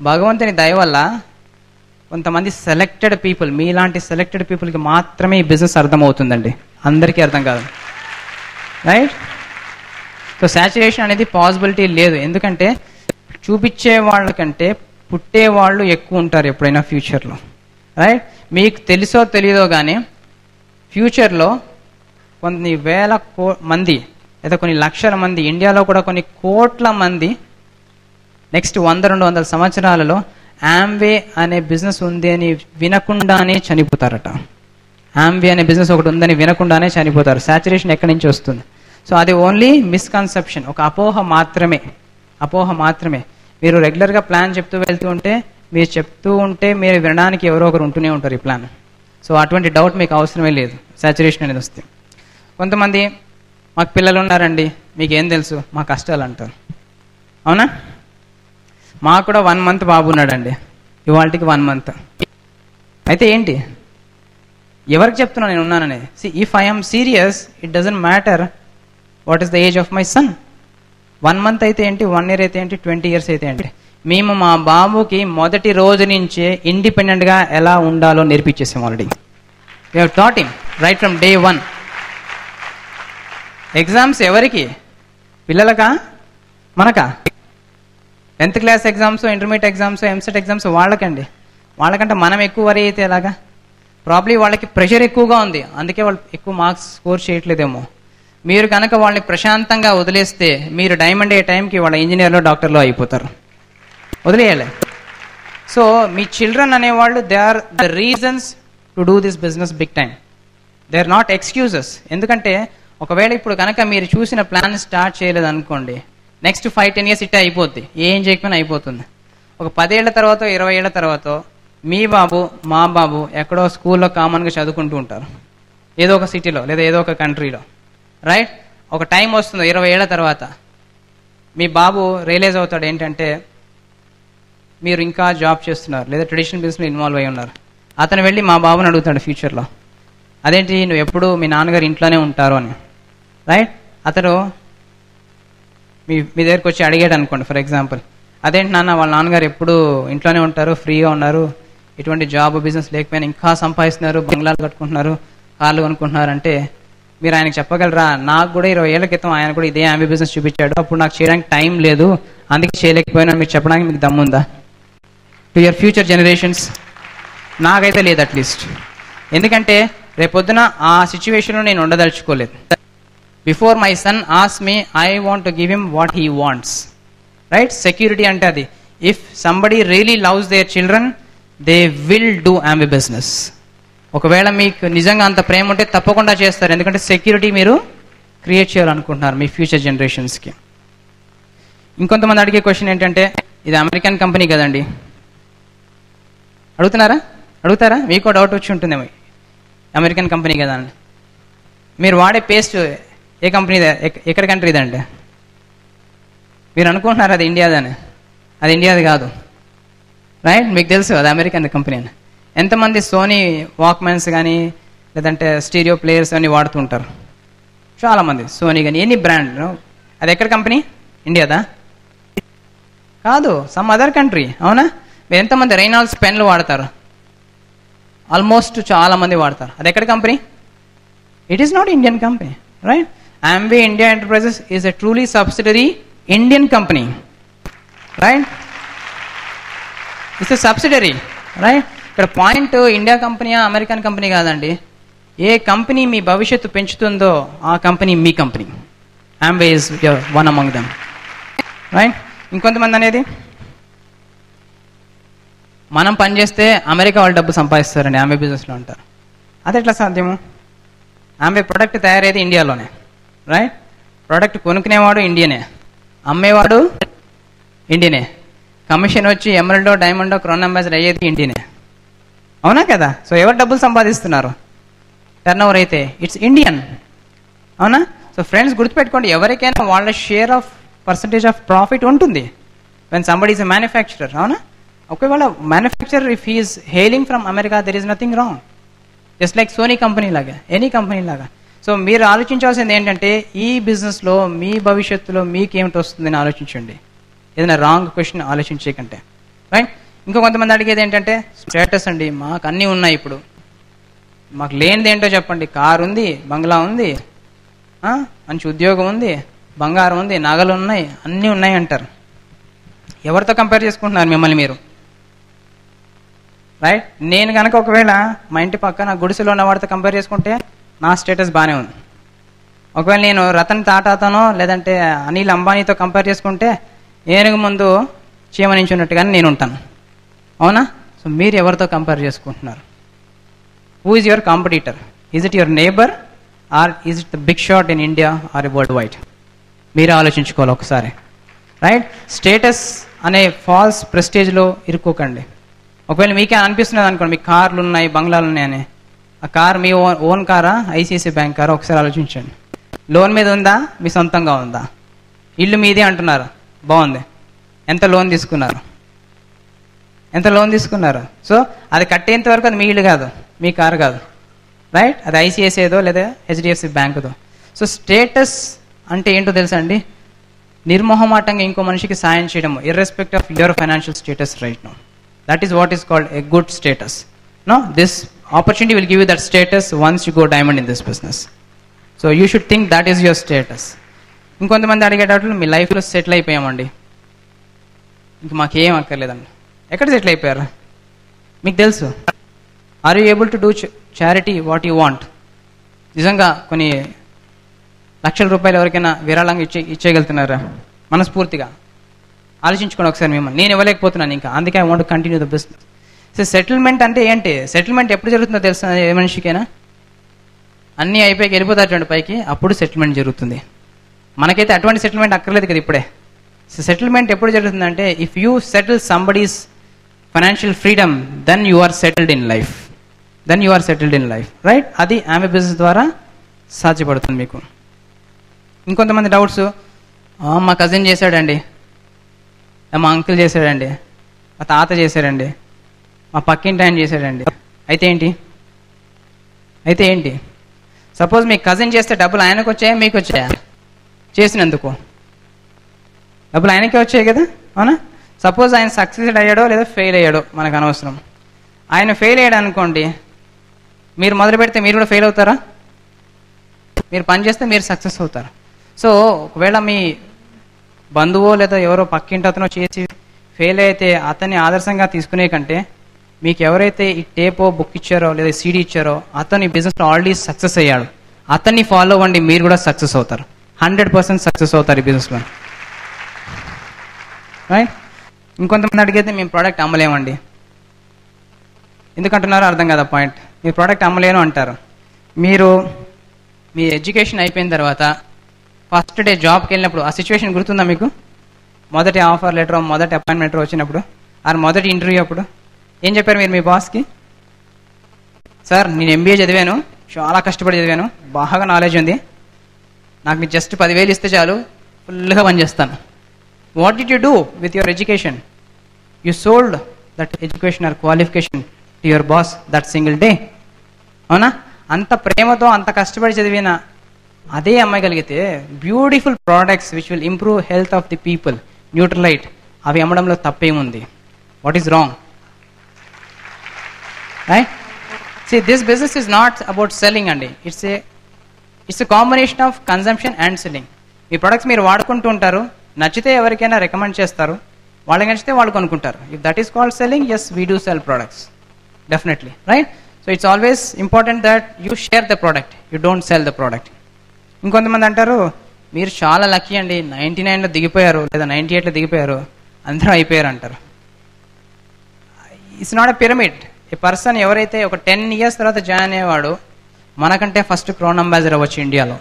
భగవంతుని దయ వల్ల కొంతమంది సెలెక్టెడ్ పీపుల్, మీలాంటి సెలెక్టెడ్ పీపుల్కి మాత్రమే ఈ బిజినెస్ అర్థమవుతుందండి, అందరికీ అర్థం కాదు, రైట్? సో సాచురేషన్ అనేది పాసిబిలిటీ లేదు. ఎందుకంటే చూపించే వాళ్ళకంటే పుట్టేవాళ్ళు ఎక్కువ ఉంటారు ఎప్పుడైనా ఫ్యూచర్లో, రైట్? మీకు తెలుసో తెలియదో కానీ ఫ్యూచర్లో కొన్ని వేల మంది లేదా కొన్ని లక్షల మంది, ఇండియాలో కూడా కొన్ని కోట్ల మంది నెక్స్ట్ 100-200 సంవత్సరాలలో ఆమ్వే అనే బిజినెస్ ఉంది అని వినకుండానే చనిపోతారట. ఆమ్వే అనే బిజినెస్ ఒకటి ఉందని వినకుండానే చనిపోతారు. సాచురేషన్ ఎక్కడి నుంచి వస్తుంది? సో అది ఓన్లీ మిస్కన్సెప్షన్, ఒక అపోహ మాత్రమే. మీరు రెగ్యులర్గా ప్లాన్ చెప్తూ వెళ్తూ ఉంటే, మీరు చెప్తూ ఉంటే మీరు వినడానికి ఎవరో ఒకరు ఉంటూనే ఉంటారు ఈ ప్లాన్. సో అటువంటి డౌట్ మీకు అవసరమే లేదు సాచురేషన్ అనేది వస్తే. కొంతమంది మాకు పిల్లలు ఉన్నారండి, మీకేం తెలుసు మా కష్టాలు అంటారు, అవునా? మాకు కూడా 1 month బాబు ఉన్నాడండి, ఇవాళకి 1 month. అయితే ఏంటి, ఎవరికి చెప్తున్నా నేను ఉన్నానని? If I'm serious it doesn't matter what is the age of my son. 1 month అయితే ఏంటి, 1 year అయితే ఏంటి, 20 years అయితే ఏంటి? మేము మా బాబుకి మొదటి రోజు నుంచే ఇండిపెండెంట్గా ఎలా ఉండాలో నేర్పించేసాం already. We have taught him right from day 1. Exams ఎవరికి? పిల్లలకా మనకా? 10th class exams, intermediate exams, EAMCET exams వాళ్ళకంటే మనం ఎక్కువ వరి అయితే ఎలాగా? ప్రాబ్లీ వాళ్ళకి ప్రెషర్ ఎక్కువగా ఉంది, అందుకే వాళ్ళు ఎక్కువ మార్క్స్ స్కోర్ చేయట్లేదేమో. మీరు కనుక వాళ్ళని ప్రశాంతంగా వదిలేస్తే మీరు డైమండ్ ఏ టైంకి వాళ్ళ ఇంజనీర్లో, డాక్టర్లో అయిపోతారు. వదిలేయాలి. సో మీ చిల్డ్రన్ అనేవాళ్ళు they are the reasons to do this business big time. They are not excuses. ఎందుకంటే ఒకవేళ ఇప్పుడు కనుక మీరు చూసిన ప్లాన్ స్టార్ట్ చేయలేదు అనుకోండి, నెక్స్ట్ 5-10 years ఇట్టే అయిపోద్ది, ఏం చేయకపోయినా అయిపోతుంది. ఒక 10 ఏళ్ల తర్వాత, 20 ఏళ్ల తర్వాత మీ బాబు, మా బాబు ఎక్కడో స్కూల్లో కామన్గా చదువుకుంటూ ఉంటారు, ఏదో ఒక సిటీలో లేదా ఏదో ఒక కంట్రీలో, రైట్? ఒక టైం వస్తుంది 20 ఏళ్ల తర్వాత మీ బాబు రియలైజ్ అవుతాడు ఏంటంటే మీరు ఇంకా జాబ్ చేస్తున్నారు లేదా ట్రెడిషనల్ బిజినెస్లో ఇన్వాల్వ్ అయి ఉన్నారు. అతను వెళ్ళి మా బాబుని అడుగుతాడు ఫ్యూచర్లో, అదేంటి నువ్వు ఎప్పుడు మీ నాన్నగారు ఇంట్లోనే ఉంటారు అని, రైట్? అతను మీ దగ్గరికి వచ్చి అడిగాడు అనుకోండి ఫర్ ఎగ్జాంపుల్, అదేంటి నాన్న వాళ్ళ నాన్నగారు ఎప్పుడు ఇంట్లోనే ఉంటారు, ఫ్రీగా ఉన్నారు, ఎటువంటి జాబ్ బిజినెస్ లేకపోయినా ఇంకా సంపాదిస్తున్నారు, బంగ్లాలు కట్టుకుంటున్నారు, కార్లు కొనుక్కుంటున్నారు అంటే మీరు ఆయనకు చెప్పగలరా? నాకు కూడా 20 ఏళ్ల క్రితం ఆయన కూడా ఇదే ఆంబీ బిజినెస్ చూపించాడు, అప్పుడు నాకు చేయడానికి టైం లేదు, అందుకే చేయలేకపోయినా మీకు చెప్పడానికి మీకు దమ్ముందా? To your future generations? నాకైతే లేదు అట్లీస్ట్. ఎందుకంటే రేపొద్దున ఆ సిచ్యువేషన్లో నేను ఉండదలుచుకోలేదు. Before my son ask me, I want to give him what he wants, right? Security అంటే అది. If somebody really loves their children, they will do Amway business. ఒకవేళ మీకు నిజంగా అంత ప్రేమ ఉంటే తప్పకుండా చేస్తారు, ఎందుకంటే సెక్యూరిటీ మీరు క్రియేట్ చేయాలనుకుంటున్నారు మీ ఫ్యూచర్ జనరేషన్స్కి. ఇంకొంతమంది అడిగే క్వశ్చన్ ఏంటంటే, ఇది అమెరికన్ కంపెనీ కదండి, అడుగుతారా? మీకు డౌట్ వచ్చి ఉంటుందేమో, అమెరికన్ కంపెనీ కదా అని. మీరు వాడే పేస్ట్ ఏ కంపెనీదే, ఎక్కడ కంట్రీదండి? మీరు అనుకుంటున్నారు అది ఇండియాదని, అది ఇండియాది కాదు, రైట్? మీకు తెలుసు అది అమెరికన్ కంపెనీ అని. ఎంతమంది సోనీ వాక్మెన్స్ కానీ లేదంటే స్టీరియో ప్లేయర్స్ అని వాడుతుంటారు? చాలామంది. సోనీ కానీ ఎనీ బ్రాండ్, అది ఎక్కడ కంపెనీ? ఇండియాదా? కాదు, సమ్ అదర్ కంట్రీ. అవునా? మీరు ఎంతమంది రైనాల్డ్స్ పెన్లు వాడతారు? ఆల్మోస్ట్ చాలామంది వాడతారు. అది ఎక్కడ company? It is not Indian company, right? Amway India Enterprises is a truly subsidiary Indian company, right? It's a subsidiary, right? ఇక్కడ పాయింట్ ఇండియా కంపెనీయా అమెరికన్ కంపెనీ కాదండి. ఏ కంపెనీ మీ భవిష్యత్తు పెంచుతుందో ఆ company me company. Amway is one among them, right? ఇంకొంతమంది అనేది మనం పనిచేస్తే America వాళ్ళు డబ్బు సంపాదిస్తారండి Amway బిజినెస్లో అంటారు. అది ఎట్లా సాధ్యము? Amway ప్రొడక్ట్ తయారయ్యేది ఇండియాలోనే, రైట్? ప్రోడక్ట్ కొనుక్కునేవాడు ఇండియనే, అమ్మేవాడు ఇండియనే, కమిషన్ వచ్చి ఎమరల్డో, డైమండో, క్రౌన్ అంబాసిడర్ అయ్యేది ఇండియనే. అవునా కదా? సో ఎవరు డబ్బులు సంపాదిస్తున్నారు? టర్న్ ఓవర్ అయితే ఇట్స్ ఇండియన్. అవునా? సో ఫ్రెండ్స్ గుర్తుపెట్టుకోండి, ఎవరికైనా వాళ్ళ share of percentage of profit ఉంటుంది when somebody is a manufacturer. అవునా? ఒకవేళ manufacturer if he is hailing from America, there is nothing wrong, just like Sony company లాగా, ఎనీ కంపెనీ లాగా. సో మీరు ఆలోచించాల్సింది ఏంటంటే ఈ బిజినెస్లో మీ భవిష్యత్తులో మీకేమిటి వస్తుందని ఆలోచించండి, ఏదైనా రాంగ్ క్వశ్చన్ ఆలోచించేకంటే, రైట్? ఇంకో కొంతమంది అడిగేది ఏంటంటే స్టేటస్ అండి, మాకు అన్నీ ఉన్నాయి, ఇప్పుడు మాకు లేనిది ఏంటో చెప్పండి. కారు ఉంది, బంగ్లా ఉంది, మంచి ఉద్యోగం ఉంది, బంగారం ఉంది, నగలు ఉన్నాయి, అన్నీ ఉన్నాయి అంటారు. ఎవరితో కంపేర్ చేసుకుంటున్నారు మిమ్మల్ని మీరు, రైట్? నేను కనుక ఒకవేళ మా ఇంటి పక్కన గుడిసెలో ఉన్న వాడితో కంపేర్ చేసుకుంటే నా స్టేటస్ బాగానే ఉంది. ఒకవేళ నేను రతన్ టాటాతోనో లేదంటే అనిల్ అంబానీతో కంపేర్ చేసుకుంటే ఏనుగు ముందు చీమ నించున్నట్టుగానే నేను ఉంటాను. అవునా? సో మీరు ఎవరితో కంపేర్ చేసుకుంటున్నారు? Who is your competitor? Is it your neighbour or is it the big shot in India or world wide? మీరు ఆలోచించుకోవాలి ఒకసారి, రైట్? స్టేటస్ అనే ఫాల్స్ ప్రెస్టేజ్లో ఇరుక్కోకండి. ఒకవేళ మీకే అనిపిస్తున్నది అనుకోండి, మీకు కార్లు ఉన్నాయి, బంగ్లాలు ఉన్నాయని, ఆ కార్ మీ ఓన్ కారా, ఐసిఐసిఐ బ్యాంక్ కారా? ఒకసారి ఆలోచించండి. లోన్ మీద ఉందా, మీ సొంతంగా ఉందా? ఇల్లు మీదే అంటున్నారు, బాగుంది. ఎంత లోన్ తీసుకున్నారు? సో అది కట్టేంత వరకు అది మీ ఇల్లు కాదు, మీ కారు కాదు, రైట్? అది ఐసిఐసిఐదో లేదా హెచ్డిఎఫ్సి బ్యాంకుదో. సో స్టేటస్ అంటే ఏంటో తెలుసా అండి? నిర్మోహమాటంగా ఇంకో మనిషికి సాయం చేయడము, irrespective of your financial status right now. That is what is called a good status. No, this opportunity will give you that status once you go diamond in this business. So you should think that is your status. ఇంకొంతమంది అడిగేటట్లు మీ లైఫ్లో settle అయిపోయామండి, ఇంక మాకేం అక్కర్లేదండి. ఎక్కడ settle అయిపోయారు మీకు తెలుసు. Are you able to do charity what you want? నిజంగా కొన్ని లక్షల రూపాయలు ఎవరికైనా విరాళంగా ఇచ్చేయగలుగుతున్నారా మనస్ఫూర్తిగా? ఆలోచించుకోండి ఒకసారి మిమ్మల్ని. నేను ఇవ్వలేకపోతున్నాను ఇంకా, అందుకే I want to continue the business. So settlement అంటే ఏంటి? సెటిల్మెంట్ ఎప్పుడు జరుగుతుందో తెలుసా ఏ మనిషికైనా? అన్నీ అయిపోయి వెళ్ళిపోతారు చూడండి పైకి, అప్పుడు సెటిల్మెంట్ జరుగుతుంది. మనకైతే అటువంటి సెటిల్మెంట్ అక్కర్లేదు కదా ఇప్పుడే. సో సెటిల్మెంట్ ఎప్పుడు జరుగుతుందంటే if you settle somebody's financial freedom, then you are settled in life. Right? అది ఆమె బిజినెస్ ద్వారా సాధ్యపడుతుంది మీకు. ఇంకొంతమంది డౌట్స్, మా కజిన్ చేశాడండి, మా అంకుల్ చేశాడండి, మా తాత చేశాడండి, మా పక్కింటి ఆయన చేశాడండి. అయితే ఏంటి? సపోజ్ మీ కజిన్ చేస్తే డబ్బులు ఆయనకు వచ్చాయా మీకు వచ్చాయా? చేసినందుకు డబ్బులు ఆయనకే వచ్చాయి కదా, అవునా? సపోజ్ ఆయన సక్సెస్ అయ్యాడో లేదా ఫెయిల్ అయ్యాడో మనకు అనవసరం. ఆయన ఫెయిల్ అయ్యాడు అనుకోండి, మీరు మొదలు పెడితే మీరు కూడా ఫెయిల్ అవుతారా? మీరు పని చేస్తే మీరు సక్సెస్ అవుతారు. సో ఒకవేళ మీ బంధువో లేదా ఎవరో పక్కింటి అతనో చేసి ఫెయిల్ అయితే అతన్ని ఆదర్శంగా తీసుకునే కంటే మీకు ఎవరైతే ఈ టేపో బుక్ ఇచ్చారో లేదా సీడీ ఇచ్చారో అతను ఈ బిజినెస్లో ఆల్రెడీ సక్సెస్ అయ్యాడు, అతన్ని ఫాలో అవ్వండి, మీరు కూడా సక్సెస్ అవుతారు. 100% సక్సెస్ అవుతారు ఈ బిజినెస్లో. రైట్? ఇంకొంతమంది అడిగితే మేము ప్రోడక్ట్ అమ్మలేమండి. ఎందుకంటున్నారో అర్థం కదా పాయింట్. మీరు ప్రోడక్ట్ అమ్మలేను అంటారు. మీరు మీ ఎడ్యుకేషన్ అయిపోయిన తర్వాత ఫస్ట్ డే జాబ్కి వెళ్ళినప్పుడు ఆ సిచ్యువేషన్ గుర్తుందా మీకు? మొదటి ఆఫర్ లెటర్, మొదటి అపాయింట్మెంట్ లెటర్ వచ్చినప్పుడు, మొదటి ఇంటర్వ్యూ అప్పుడు ఏం చెప్పారు మీరు మీ బాస్కి? సార్ నేను MBA చదివాను, చాలా కష్టపడి చదివాను, బాగా నాలెడ్జ్ ఉంది, నాకు మీరు జస్ట్ 10,000 ఇస్తే చాలు, ఫుల్గా పనిచేస్తాను. What did you do with your education? You sold that education or qualification to your boss that single day. అవునా? అంత ప్రేమతో అంత కష్టపడి చదివిన అదే అమ్మగలిగితే beautiful products which will improve health of the people, Nutrilite, అవి అమ్మడంలో తప్పేముంది? What is wrong? Right? See, this business is not about selling అండి. It's a combination of consumption and selling. Me products మీరు వాడుకుంటూ ఉంటారు, నచ్చితే ఎవరికైనా రికమెండ్ చేస్తారు, వాళ్ళకి నచ్చితే వాళ్ళు కొనుక్కుంటారు. If that is called selling, yes, we do sell products. Definitely. Right? So it's always important that you share the product. You don't sell the product. ఇంకొంతమంది అంటారు మీరు చాలా లక్కీ అండి, 99లో దిగిపోయారు లేదా 98లో దిగిపోయారు, అందరూ అయిపోయారు అంటారు. It's not a pyramid. ఈ పర్సన్ ఎవరైతే ఒక 10 years తర్వాత జాయిన్ అయ్యేవాడు మనకంటే ఫస్ట్ క్రౌన్ అంబాసిడర్ అవ్వచ్చు ఇండియాలో.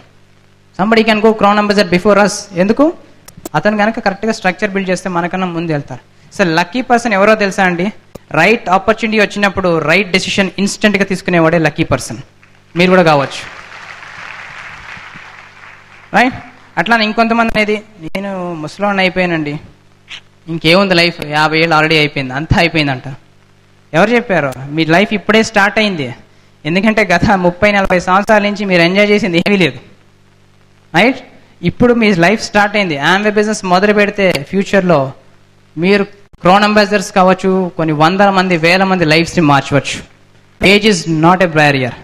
Somebody can go crown ambassador before us. ఎందుకు? అతను కనుక కరెక్ట్గా స్ట్రక్చర్ బిల్డ్ చేస్తే మనకన్నా ముందు వెళ్తారు. సో లక్కీ పర్సన్ ఎవరో తెలుసా అండి? రైట్ ఆపర్చునిటీ వచ్చినప్పుడు రైట్ డెసిషన్ ఇన్స్టెంట్గా తీసుకునేవాడే లక్కీ పర్సన్. మీరు కూడా కావచ్చు. రైట్? అట్లా ఇంకొంతమంది అనేది నేను ముసలోడిని అయిపోయానండి, ఇంకేముంది లైఫ్, 50 ఏళ్ళు ఆల్రెడీ అయిపోయింది, అంతా అయిపోయిందంట. ఎవరు చెప్పారు? మీ లైఫ్ ఇప్పుడే స్టార్ట్ అయింది. ఎందుకంటే గత 30-40 సంవత్సరాల నుంచి మీరు ఎంజాయ్ చేసింది ఏమీ లేదు. రైట్? ఇప్పుడు మీ లైఫ్ స్టార్ట్ అయింది. ఆమె బిజినెస్ మొదలు పెడితే ఫ్యూచర్లో మీరు క్రౌన్ అంబాసిడర్స్ కావచ్చు, కొన్ని 100 మంది 1000 మంది లైఫ్స్ని మార్చవచ్చు. Age is not a barrier.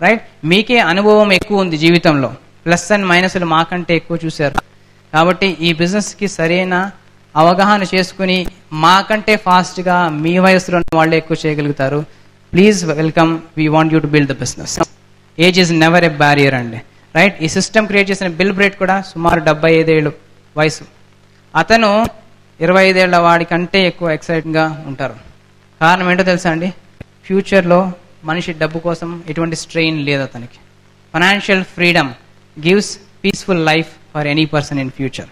Right? మీకే అనుభవం ఎక్కువ ఉంది జీవితంలో, ప్లస్ అండ్ మైనస్లు మాకంటే ఎక్కువ చూశారు. కాబట్టి ఈ బిజినెస్కి సరైన అవగాహన చేసుకుని మాకంటే ఫాస్ట్గా మీ వయసులో ఉన్న వాళ్ళే ఎక్కువ చేయగలుగుతారు. Please welcome, we want you to build the business. Age is never a barrier అండి. రైట్? ఈ సిస్టమ్ క్రియేట్ చేసిన బిల్ బ్రేట్ కూడా సుమారు 75 ఏళ్ళు వయసు. అతను 25 ఏళ్ల వాడి కంటే ఎక్కువ ఎక్సైటింగ్గా ఉంటారు. కారణం ఏంటో తెలుసా అండి? ఫ్యూచర్లో మనిషి డబ్బు కోసం ఎటువంటి స్ట్రెయిన్ లేదు అతనికి. Financial freedom gives peaceful life for any person in future.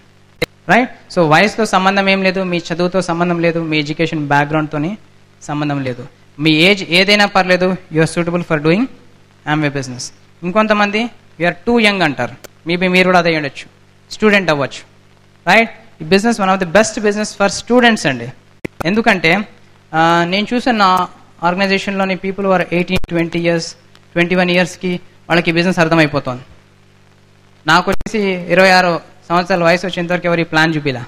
Right? So వయసుతో సంబంధం ఏం లేదు, మీ చదువుతో సంబంధం లేదు, మీ ఎడ్యుకేషన్ బ్యాక్గ్రౌండ్తోని సంబంధం లేదు. మీ ఏజ్ ఏదైనా పర్లేదు, you are suitable for doing Amway business. ఇంకొంతమంది యూఆర్ టూ యంగ్ అంటారు. మేబీ మీరు కూడా అదే ఉండొచ్చు, స్టూడెంట్ అవ్వచ్చు. రైట్? ఈ business one of the best business for students అండి. ఎందుకంటే నేను చూసిన నా ఆర్గనైజేషన్లోని పీపుల్ ఆర్ 18-20 years 21 yearsకి వాళ్ళకి బిజినెస్ అర్థమైపోతుంది. నాకు వచ్చేసి 26 సంవత్సరాల వయసు వచ్చేంతవరకు ఎవరు ఈ ప్లాన్ చూపిలా.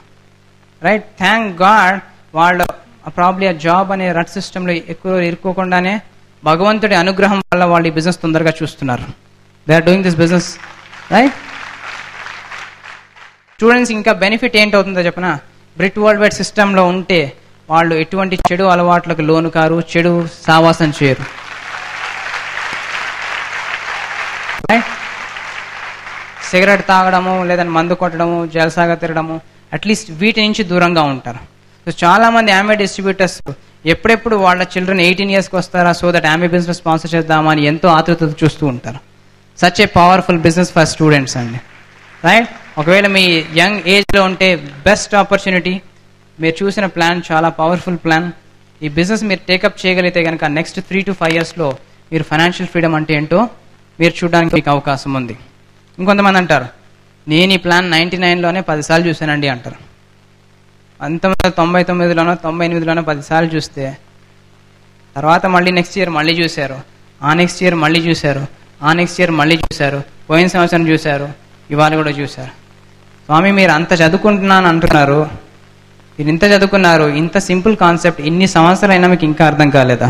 రైట్? థ్యాంక్ గాడ్ వాళ్ళు ప్రాబ్లీ ఆ జాబ్ అనే రట్ సిస్టంలో ఎక్కువ ఇరుక్కోకుండానే భగవంతుడి అనుగ్రహం వల్ల వాళ్ళు ఈ బిజినెస్ తొందరగా చూస్తున్నారు. They are doing this business. Right? Students ఇంకా బెనిఫిట్ ఏంటవుతుందో చెప్పనా? బ్రిట్ వరల్డ్ వైడ్ సిస్టంలో ఉంటే వాళ్ళు ఎటువంటి చెడు అలవాట్లకు లోను కారు, చెడు సావాసం చేయరు. సిగరెట్ తాగడము, లేదంటే మందు కొట్టడము, జలసాగా తిరగడము, అట్లీస్ట్ వీటి నుంచి దూరంగా ఉంటారు. సో చాలామంది యామ్వే డిస్ట్రిబ్యూటర్స్ ఎప్పుడెప్పుడు వాళ్ళ చిల్డ్రన్ 18 yearsకి వస్తారా, so that Amway business sponsor చేద్దామని ఎంతో ఆతృతతో చూస్తూ ఉంటారు. Such a powerful business for students అండి, రైట్? ఒకవేళ మీ యంగ్ ఏజ్లో ఉంటే బెస్ట్ ఆపర్చునిటీ. మీరు చూసిన ప్లాన్ చాలా పవర్ఫుల్ ప్లాన్. ఈ బిజినెస్ మీరు టేకప్ చేయగలిగితే కనుక నెక్స్ట్ 3 to 5 yearsలో మీరు ఫైనాన్షియల్ ఫ్రీడమ్ అంటే ఏంటో మీరు చూడడానికి మీకు అవకాశం ఉంది. ఇంకొంతమంది అంటారు, నేను ఈ ప్లాన్ 99లోనే 10 సార్లు చూశానండి అంటారు. 1999లోనో 98లోనో 10 సార్లు చూస్తే తర్వాత మళ్ళీ నెక్స్ట్ ఇయర్ మళ్ళీ చూశారు, ఆ నెక్స్ట్ ఇయర్ మళ్ళీ చూశారు, ఆ నెక్స్ట్ ఇయర్ మళ్ళీ చూశారు, పోయిన సంవత్సరం చూశారు, ఇవాళ కూడా చూశారు. స్వామి మీరు అంత చదువుకుంటున్నాను అంటున్నారు, మీరు ఇంత చదువుకున్నారు, ఇంత సింపుల్ కాన్సెప్ట్ ఇన్ని సంవత్సరాలైనా మీకు ఇంకా అర్థం కాలేదా?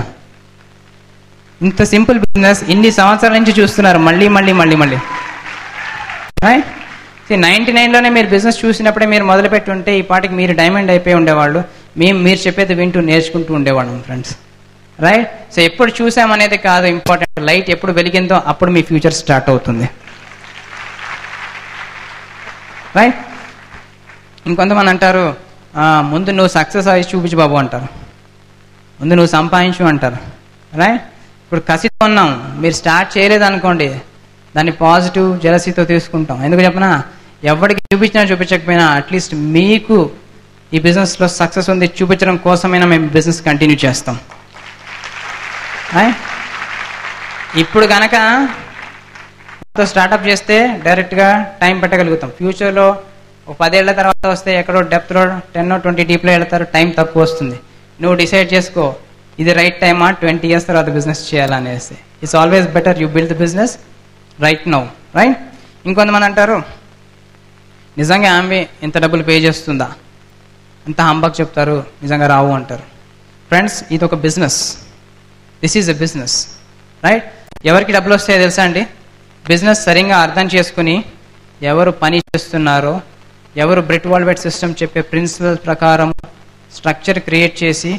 ఇంత సింపుల్ బిజినెస్ ఇన్ని సంవత్సరాల నుంచి చూస్తున్నారు మళ్ళీ మళ్ళీ మళ్ళీ మళ్ళీ. 99లోనే మీరు బిజినెస్ చూసినప్పుడే మీరు మొదలుపెట్టి ఉంటే ఈ పాటికి మీరు డైమండ్ అయిపోయి ఉండేవాళ్ళు. మీరు చెప్పేది వింటూ నేర్చుకుంటూ ఉండేవాళ్ళం ఫ్రెండ్స్, రైట్? సో ఎప్పుడు చూసామనేది కాదు ఇంపార్టెంట్, లైట్ ఎప్పుడు వెలిగిందో అప్పుడు మీ ఫ్యూచర్ స్టార్ట్ అవుతుంది, రైట్? ఇంకొంతమంది అంటారు, ముందు నువ్వు సక్సెస్ అయ్యి చూపించు బాబు అంటారు, ముందు నువ్వు సంపాదించు అంటారు, రైట్? ఇప్పుడు కసితో ఉన్నాం, మీరు స్టార్ట్ చేయలేదు అనుకోండి, దాన్ని పాజిటివ్ జెలసీతో తీసుకుంటాం. ఎందుకు చెప్పనా, ఎవరికి చూపించినా చూపించకపోయినా అట్లీస్ట్ మీకు ఈ బిజినెస్లో సక్సెస్ ఉంది చూపించడం కోసమైనా మేము బిజినెస్ కంటిన్యూ చేస్తాం. ఇప్పుడు కనుక స్టార్ట్అప్ చేస్తే డైరెక్ట్గా టైం పెట్టగలుగుతాం. ఫ్యూచర్లో ఒక 10 ఏళ్ల తర్వాత వస్తే ఎక్కడో డెప్త్లో 10 or 20 డీప్లో వెళ్తారు, టైం తక్కువ వస్తుంది. నువ్వు డిసైడ్ చేసుకో ఇది రైట్ టైమా 20 years తర్వాత బిజినెస్ చేయాలనేసి. It's always better you build the business right now, right? ఇంకొంతమంది అంటారు, నిజంగా ఆమె ఇంత డబ్బులు పే చేస్తుందా, అంత హంబక్ చెప్తారు, నిజంగా రావు అంటారు. ఫ్రెండ్స్ ఇది ఒక business, this is a business, right? ఎవరికి డబ్బులు వస్తాయో తెలుసా అండి? బిజినెస్ సరిగ్గా అర్థం చేసుకుని ఎవరు పని చేస్తున్నారో, ఎవరు బ్రిట్ వరల్డ్ వైడ్ సిస్టమ్ చెప్పే ప్రిన్సిపల్ ప్రకారం స్ట్రక్చర్ క్రియేట్ చేసి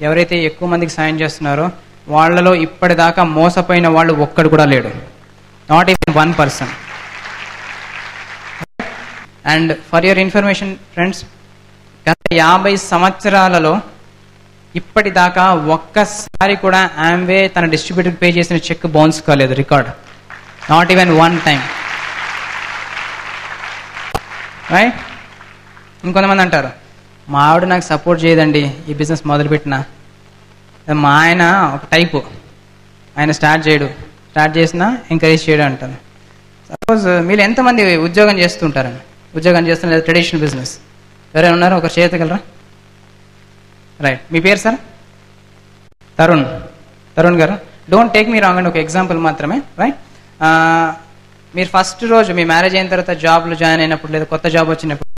ఎవరైతే ఎక్కువ మందికి సాయం చేస్తున్నారో వాళ్ళలో ఇప్పటిదాకా మోసపోయిన వాళ్ళు ఒక్కడు కూడా లేడు, not even 1 person. And for your information friends, గత 50 సంవత్సరాలలో ఇప్పటిదాకా ఒక్కసారి కూడా ఆమ్వే తన డిస్ట్రిబ్యూటర్కి పే చేసిన చెక్ బౌన్స్ కాలేదు, record, not even 1 time, right? ఇంకొంతమంది అంటారు, మా ఆవిడ నాకు సపోర్ట్ చేయదండి ఈ బిజినెస్ మొదలుపెట్టిన. మా ఆయన ఒక టైపు, ఆయన స్టార్ట్ చేసినా ఎంకరేజ్ చేయడం అంటారు. సపోజ్ మీరు ఎంతమంది ఉద్యోగం చేస్తుంటారండి, ఉద్యోగం చేస్తున్న లేదా ట్రెడిషనల్ బిజినెస్ ఎవరైనా ఉన్నారో ఒకరు చేయగలరా? రైట్, మీ పేరు సార్? తరుణ్ గారు. డోంట్ టేక్ మీ రాంగ్ అండి, ఒక ఎగ్జాంపుల్ మాత్రమే, రైట్? మీరు ఫస్ట్ రోజు మీ మ్యారేజ్ అయిన తర్వాత జాబ్లో జాయిన్ అయినప్పుడు లేదా కొత్త జాబ్ వచ్చినప్పుడు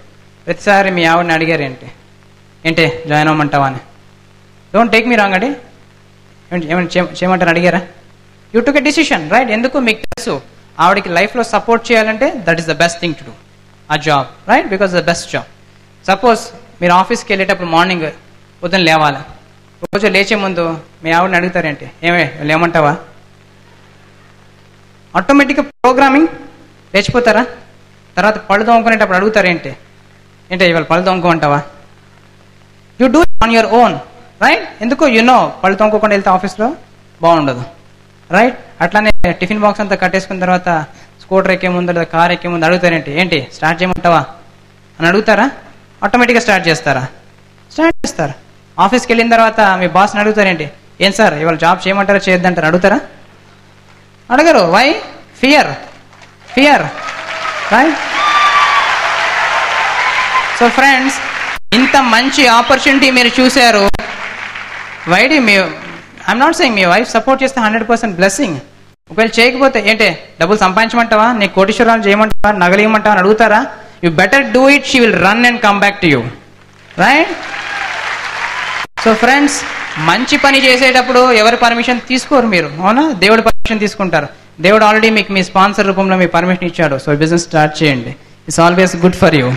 ప్రతిసారి మీ ఆవిడని అడిగారు ఏంటి జాయిన్ అవ్వమంటావా అని. డోంట్ టేక్ మీ రాంగ్ అండి, ఏమైనా చేయమంటారు అడిగారా? You took a decision, right? ఎందుకు మీకు తెలుసు ఆవిడకి లైఫ్లో సపోర్ట్ చేయాలంటే that is the best thing to do a job, right? Because the best job. Suppose మీరు ఆఫీస్కి వెళ్ళేటప్పుడు మార్నింగ్ పొద్దున్న లేవాలి, రోజు లేచే ముందు మీ ఆవిడని అడుగుతారేంటి, లేమంటావా? ఆటోమేటిక్గా ప్రోగ్రామింగ్ లేచిపోతారా? తర్వాత పళ్ళు తోముకునేటప్పుడు అడుగుతారేంటి, ఇవాళ పళ్ళు తోముకోమంటావా? You do on your own, right? ఎందుకు పళ్ళు తోముకోకుండా వెళ్తే ఆఫీస్లో బాగుండదు, రైట్? అట్లానే టిఫిన్ బాక్స్ అంతా కట్టేసుకున్న తర్వాత స్కూటర్ ఎక్కే ముందు లేదా కార్ ఎక్కే ముందు అడుగుతారేంటి స్టార్ట్ చేయమంటావా అని అడుగుతారా? ఆటోమేటిక్గా స్టార్ట్ చేస్తారా? స్టార్ట్ చేస్తారు. ఆఫీస్కి వెళ్ళిన తర్వాత మీ బాస్ని అడుగుతారేంటి, ఏం సార్ ఇవాళ జాబ్ చేయమంటారా చేయొద్దంటారా? అడుగుతారా? అడగరు. Why? Fear, right? So friends, ఇంత మంచి ఆపర్చునిటీ మీరు చూశారు, వైడి ఐఎమ్ నాట్ సెయింగ్ మీ వైఫ్ సపోర్ట్ చేస్తే 100% బ్లెస్సింగ్. ఒకవేళ చేయకపోతే డబ్బులు సంపాదించమంటావా, నీకు కోటీశ్వరాలు చేయమంటావా, నగలు ఇవ్వమంటావా అని అడుగుతారా? You better do it, she will run and come back to you, right? So friends, మంచి పని చేసేటప్పుడు ఎవరి పర్మిషన్ తీసుకోరు మీరు, అవునా? దేవుడి పర్మిషన్ తీసుకుంటారు. దేవుడు ఆల్రెడీ మీకు మీ స్పాన్సర్ రూపంలో మీ పర్మిషన్ ఇచ్చాడు. సో బిజినెస్ స్టార్ట్ చేయండి, it's always good for you.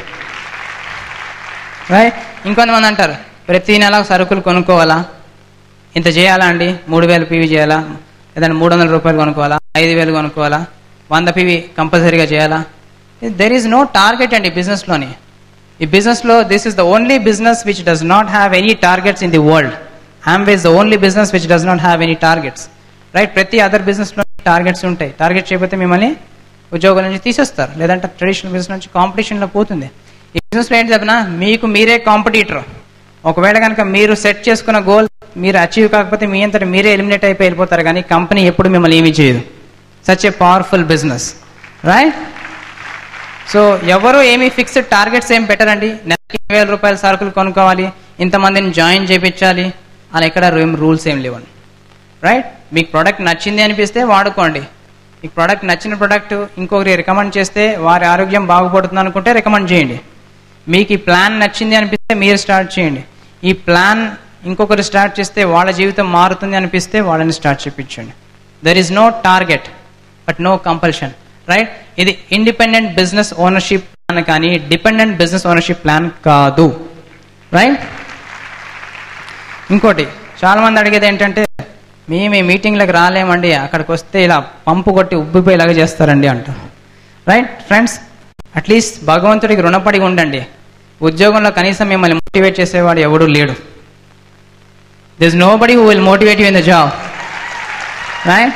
Right. ఇంకొంతమంది అంటారు ప్రతి నెల సరుకులు కొనుక్కోవాలా, ఇంత చేయాలా అండి, 3000 PV చేయాలా, లేదంటే 300 రూపాయలు కొనుక్కోవాలా, 5000 కొనుక్కోవాలా, 100 PV కంపల్సరీగా చేయాలా. దెర్ ఈజ్ నో టార్గెట్ అండి బిజినెస్లోని. ఈ బిజినెస్లో this is the only business which does not have any targets in the world. Amway is the only business which does not have any targets. Right. ప్రతి other బిజినెస్లో targets ఉంటాయి. Target చేయకపోతే మిమ్మల్ని ఉద్యోగాల నుంచి తీసేస్తారు, లేదంటే ట్రెడిషనల్ బిజినెస్ నుంచి కాంపిటీషన్లో పోతుంది. ఈ బిజినెస్లో ఏంటి చెప్పినా మీకు మీరే కాంపిటీటర్. ఒకవేళ కనుక మీరు సెట్ చేసుకున్న గోల్ మీరు అచీవ్ కాకపోతే మీ అంతటి మీరే ఎలిమినేట్ అయిపోయి వెళ్ళిపోతారు, కానీ కంపెనీ ఎప్పుడు మిమ్మల్ని ఏమీ చేయదు. Such a powerful business. Right. So ఎవరు ఏమీ ఫిక్స్డ్ టార్గెట్స్ ఏం పెట్టరండి. నెలకి 20,000 రూపాయల సరుకులు కొనుక్కోవాలి, ఇంతమందిని జాయిన్ చేయించాలి, అలా ఎక్కడ రూల్స్ ఏం లేవండి. రైట్. మీకు ప్రోడక్ట్ నచ్చింది అనిపిస్తే వాడుకోండి. మీకు ప్రోడక్ట్ నచ్చిన ప్రోడక్ట్ ఇంకొకరి రికమెండ్ చేస్తే వారి ఆరోగ్యం బాగుపడుతుంది అనుకుంటే రికమెండ్ చేయండి. మీకు ఈ ప్లాన్ నచ్చింది అనిపిస్తే మీరు స్టార్ట్ చేయండి. ఈ ప్లాన్ ఇంకొకరు స్టార్ట్ చేస్తే వాళ్ళ జీవితం మారుతుంది అనిపిస్తే వాళ్ళని స్టార్ట్ చేయించండి. There is no target but no compulsion. Right. ఇది ఇండిపెండెంట్ బిజినెస్ ఓనర్షిప్ ప్లాన్ కానీ డిపెండెంట్ బిజినెస్ ఓనర్షిప్ ప్లాన్ కాదు. రైట్. ఇంకోటి చాలా మంది అడిగేది ఏంటంటే మేము ఈ మీటింగ్లకు రాలేమండి, అక్కడికి వస్తే ఇలా పంపు కొట్టి ఉబ్బిపోయేలాగా చేస్తారండి అంటారు. రైట్ ఫ్రెండ్స్, అట్లీస్ట్ భగవంతుడికి రుణపడి ఉండండి. ఉద్యోగంలో కనీసం మిమ్మల్ని మోటివేట్ చేసేవాడు ఎవడూ లేడు. There is nobody who will motivate you in the job. Right.